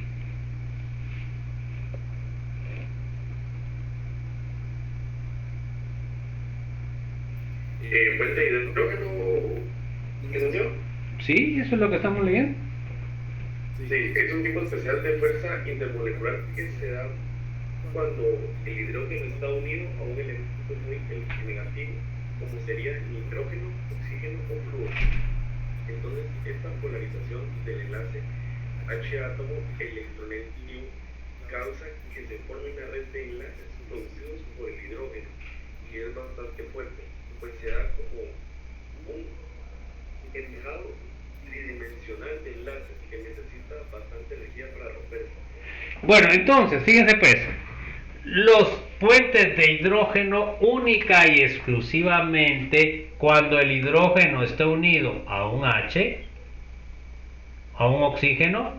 Fuente de hidrógeno, ¿qué es eso? Sí, eso es lo que estamos leyendo. Sí, es un tipo especial de fuerza intermolecular que se da cuando el hidrógeno está unido a un elemento muy negativo, como sería nitrógeno, oxígeno o flúor. Entonces, esta polarización del enlace H-átomo electroneutrino causa que se forme una red de enlaces producidos por el hidrógeno, y es bastante fuerte, pues se da como un tejado tridimensional de enlaces que necesita bastante energía para romperse. Bueno, entonces, fíjense pues, los puentes de hidrógeno única y exclusivamente cuando el hidrógeno está unido a un H, a un oxígeno,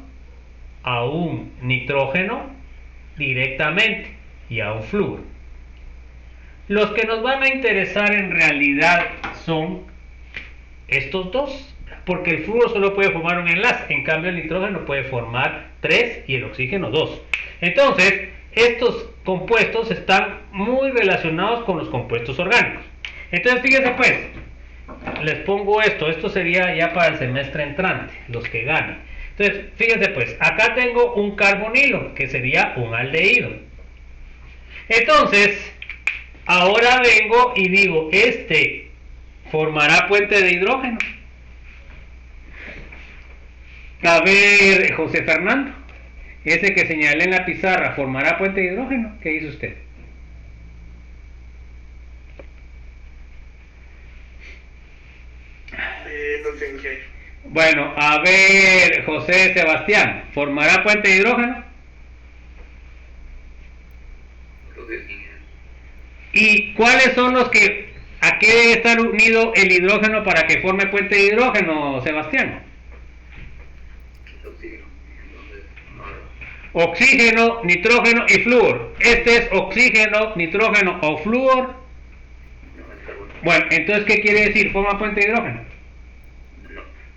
a un nitrógeno directamente y a un flúor. Los que nos van a interesar en realidad son estos dos, porque el flúor solo puede formar un enlace, en cambio el nitrógeno puede formar 3 y el oxígeno 2. Entonces, estos compuestos están muy relacionados con los compuestos orgánicos. Entonces, fíjense pues, les pongo esto sería ya para el semestre entrante, los que ganen. Entonces, fíjense pues, acá tengo un carbonilo, que sería un aldehído. Entonces, ahora vengo y digo, este formará puente de hidrógeno. A ver, José Fernando, ese que señalé en la pizarra, ¿formará puente de hidrógeno? ¿Qué dice usted? No sé en qué. Bueno, a ver, José Sebastián, ¿formará puente de hidrógeno? ¿Y cuáles son los que ¿a qué debe estar unido el hidrógeno para que forme puente de hidrógeno, Sebastián? Oxígeno. Entonces, Oxígeno, nitrógeno y flúor. Este es oxígeno, nitrógeno o flúor. Bueno, entonces, ¿qué quiere decir? ¿Forma puente de hidrógeno?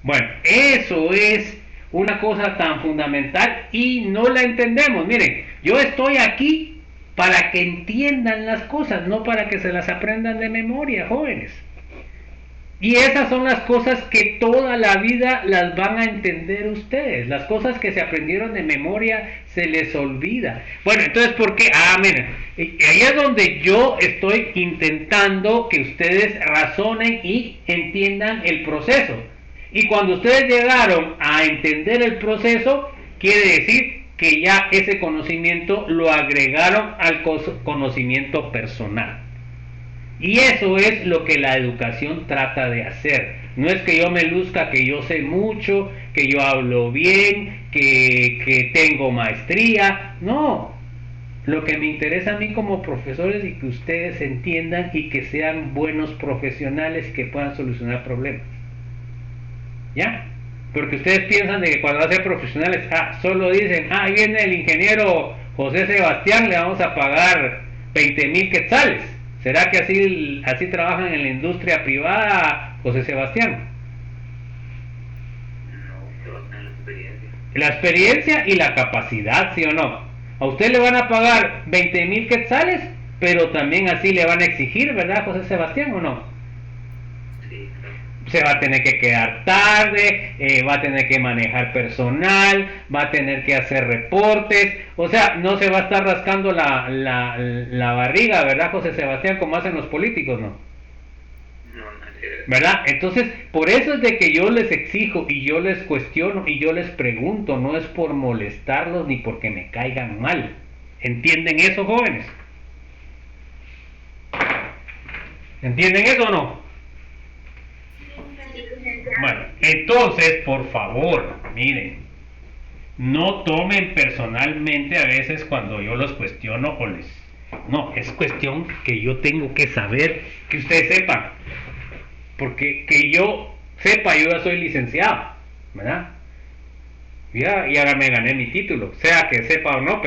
Bueno, eso es una cosa tan fundamental y no la entendemos. Miren, yo estoy aquí para que entiendan las cosas, no para que se las aprendan de memoria, jóvenes. Y esas son las cosas que toda la vida las van a entender ustedes. Las cosas que se aprendieron de memoria se les olvida. Bueno, entonces, ¿por qué? Miren, ahí es donde yo estoy intentando que ustedes razonen y entiendan el proceso. Y cuando ustedes llegaron a entender el proceso, quiere decir que ya ese conocimiento lo agregaron al conocimiento personal. Y eso es lo que la educación trata de hacer. No es que yo me luzca que yo sé mucho, que yo hablo bien, que tengo maestría. No. Lo que me interesa a mí como profesor es que ustedes entiendan y que sean buenos profesionales que puedan solucionar problemas. ¿Ya? Porque ustedes piensan de que cuando van a ser profesionales, solo dicen, ahí viene el ingeniero José Sebastián, le vamos a pagar 20,000 quetzales. ¿Será que así trabajan en la industria privada, José Sebastián? no, trabajan la experiencia. La experiencia y la capacidad, ¿sí o no? A usted le van a pagar 20,000 quetzales, pero también así le van a exigir, ¿verdad, José Sebastián, o no? Sí, claro. Se va a tener que quedar tarde, va a tener que manejar personal, va a tener que hacer reportes, o sea, no se va a estar rascando la barriga, ¿verdad, José Sebastián, como hacen los políticos, no? No, nada que ver. ¿Verdad? Entonces, por eso es de que yo les exijo y yo les cuestiono y yo les pregunto, no es por molestarlos ni porque me caigan mal. ¿Entienden eso, jóvenes? ¿Entienden eso o no? Bueno, entonces, por favor, miren, no tomen personalmente a veces cuando yo los cuestiono o les... No, es cuestión que yo tengo que saber, que ustedes sepan. Porque que yo sepa, yo ya soy licenciado, ¿verdad? Ya me gané mi título, sea que sepa o no,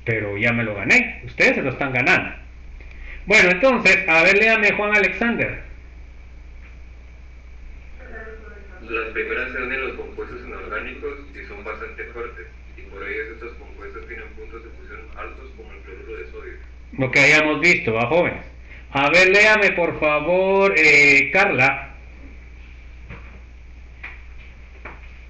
pero ya me lo gané. Ustedes se lo están ganando. Bueno, entonces, a ver, léame Juan Alexander. Las primeras se unen los compuestos inorgánicos y son bastante fuertes, y por ello estos compuestos tienen puntos de fusión altos como el cloruro de sodio. Lo que hayamos visto, ¿va, jóvenes? A ver, léame por favor, Carla.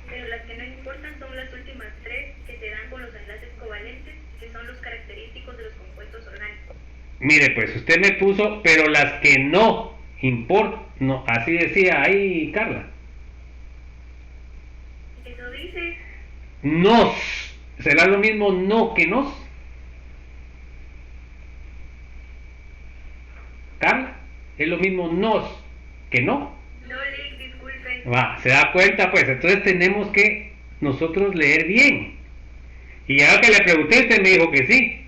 Pero las que no importan son las últimas tres que se dan con los enlaces covalentes, que son los característicos de los compuestos orgánicos. Mire, pues usted me puso, pero las que no importan, no, así decía ahí Carla. Eso dice. Nos, ¿será lo mismo no que nos? Carla, es lo mismo nos que no. No, Lick, disculpe. Va, se da cuenta, pues, entonces tenemos que nosotros leer bien. Y ya que le pregunté, usted me dijo que sí.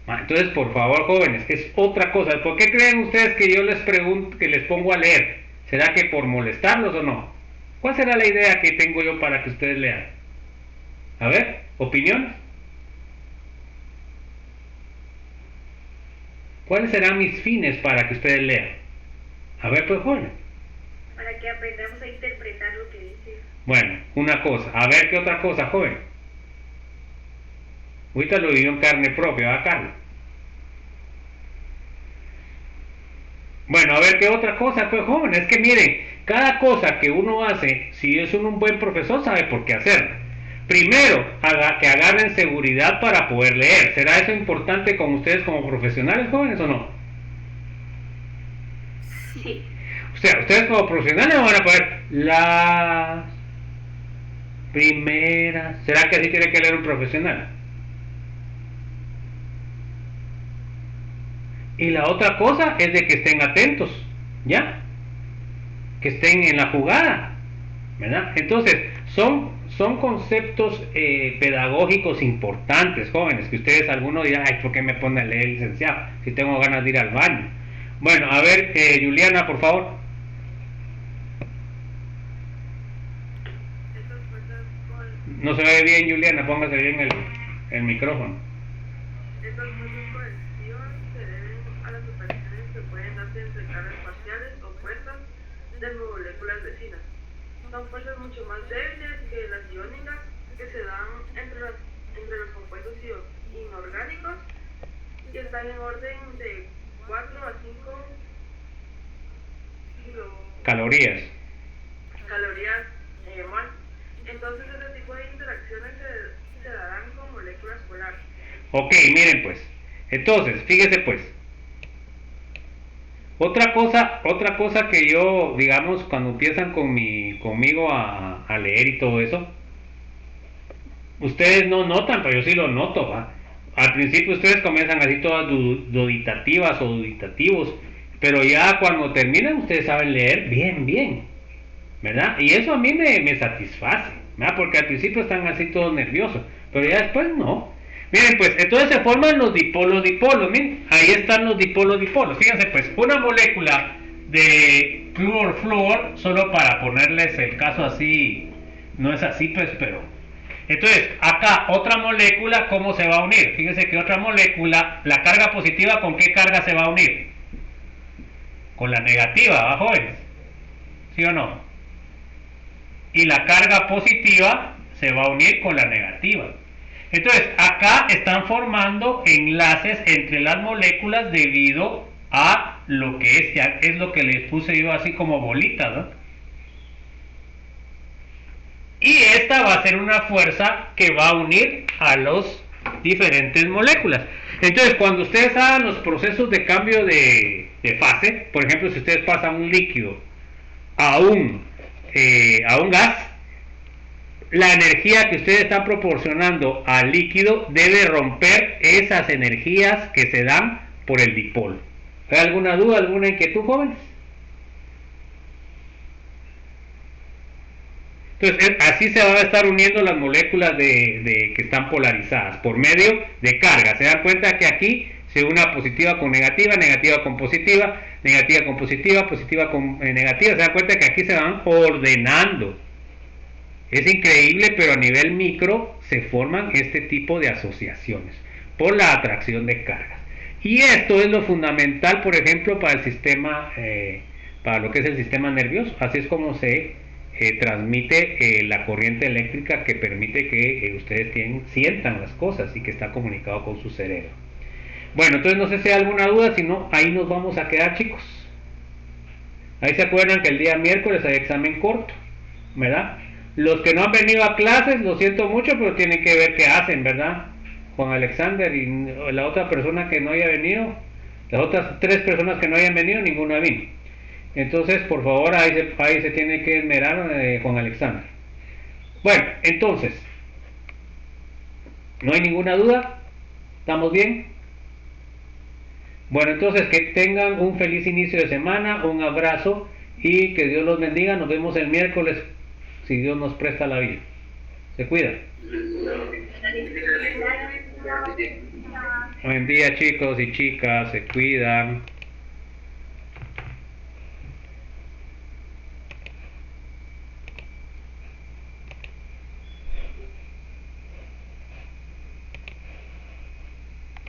Entonces, por favor, jóvenes, es otra cosa. ¿Por qué creen ustedes que yo les pregunto, que les pongo a leer? ¿Será que por molestarlos o no? ¿Cuál será la idea que tengo yo para que ustedes lean? A ver, ¿opiniones? ¿Cuáles serán mis fines para que ustedes lean? A ver, pues, jóvenes. Para que aprendamos a interpretar lo que dice. Bueno, una cosa. A ver, ¿qué otra cosa, joven? Ahorita lo vivió en carne propia, ¿va, Carlos? Bueno, a ver, ¿qué otra cosa, pues, joven? Es que miren, cada cosa que uno hace, si es un buen profesor, sabe por qué hacerla. Primero, que agarren seguridad para poder leer. ¿Será eso importante con ustedes como profesionales, jóvenes, o no? Sí. O sea, ustedes como profesionales van a poder las primeras. ¿Será que así tiene que leer un profesional? Y la otra cosa es de que estén atentos, ¿ya? Que estén en la jugada, ¿verdad? Entonces, son conceptos pedagógicos importantes, jóvenes, que ustedes algunos dirán, ay, ¿por qué me pone a leer, licenciado? Si tengo ganas de ir al baño. Bueno, a ver, Juliana, por favor. No se ve bien, Juliana, póngase bien el micrófono. Estas fuerzas de cohesión se deben a las operaciones que pueden darse entre cargas parciales o fuerzas de moléculas vecinas. Son fuerzas mucho más débiles que las iónicas que se dan entre los compuestos inorgánicos y están en orden de 4 a 5 calorías mol. Entonces ese tipo de interacciones se darán con moléculas polares. Ok, miren pues. Entonces, fíjese pues. Otra cosa que yo, digamos, cuando empiezan conmigo a leer y todo eso, ustedes no notan, pero yo sí lo noto, ¿va? Al principio ustedes comienzan así todas duditativas o duditativos, pero ya cuando terminan ustedes saben leer bien, ¿verdad? Y eso a mí me satisface, ¿verdad? Porque al principio están así todos nerviosos, pero ya después no. Miren pues, entonces se forman los dipolos, miren, ahí están los dipolos. Fíjense pues, una molécula de flúor, solo para ponerles el caso así, no es así pues, pero... Entonces, acá otra molécula, ¿cómo se va a unir? Fíjense que otra molécula, la carga positiva, ¿con qué carga se va a unir? Con la negativa, ¿va, jóvenes? ¿Sí o no? Y la carga positiva se va a unir con la negativa. Entonces, acá están formando enlaces entre las moléculas debido a lo que es, ya es lo que les puse yo así como bolitas, ¿no? Y esta va a ser una fuerza que va a unir a las diferentes moléculas. Entonces, cuando ustedes hagan los procesos de cambio de fase, por ejemplo, si ustedes pasan un líquido a un gas, la energía que ustedes están proporcionando al líquido debe romper esas energías que se dan por el dipolo. ¿Hay alguna duda, alguna inquietud, jóvenes? Entonces, así se van a estar uniendo las moléculas que están polarizadas por medio de carga. Se dan cuenta que aquí se une positiva con negativa, negativa con positiva, negativa con positiva, positiva con negativa. Se dan cuenta que aquí se van ordenando. Es increíble, pero a nivel micro se forman este tipo de asociaciones por la atracción de cargas. Y esto es lo fundamental, por ejemplo, para el sistema, para lo que es el sistema nervioso. Así es como se transmite la corriente eléctrica que permite que ustedes sientan las cosas y que está comunicado con su cerebro. Bueno, entonces no sé si hay alguna duda, si no, ahí nos vamos a quedar, chicos. Ahí se acuerdan que el día miércoles hay examen corto, ¿verdad? Los que no han venido a clases, lo siento mucho, pero tienen que ver qué hacen, ¿verdad? Juan Alexander y la otra persona que no haya venido, las otras 3 personas que no hayan venido, ninguna vino. Entonces, por favor, ahí se tiene que esmerar Juan Alexander. Bueno, entonces, ¿no hay ninguna duda? ¿Estamos bien? Bueno, entonces, que tengan un feliz inicio de semana, un abrazo y que Dios los bendiga. Nos vemos el miércoles, si Dios nos presta la vida. Se cuidan. Buen día, chicos y chicas, se cuidan.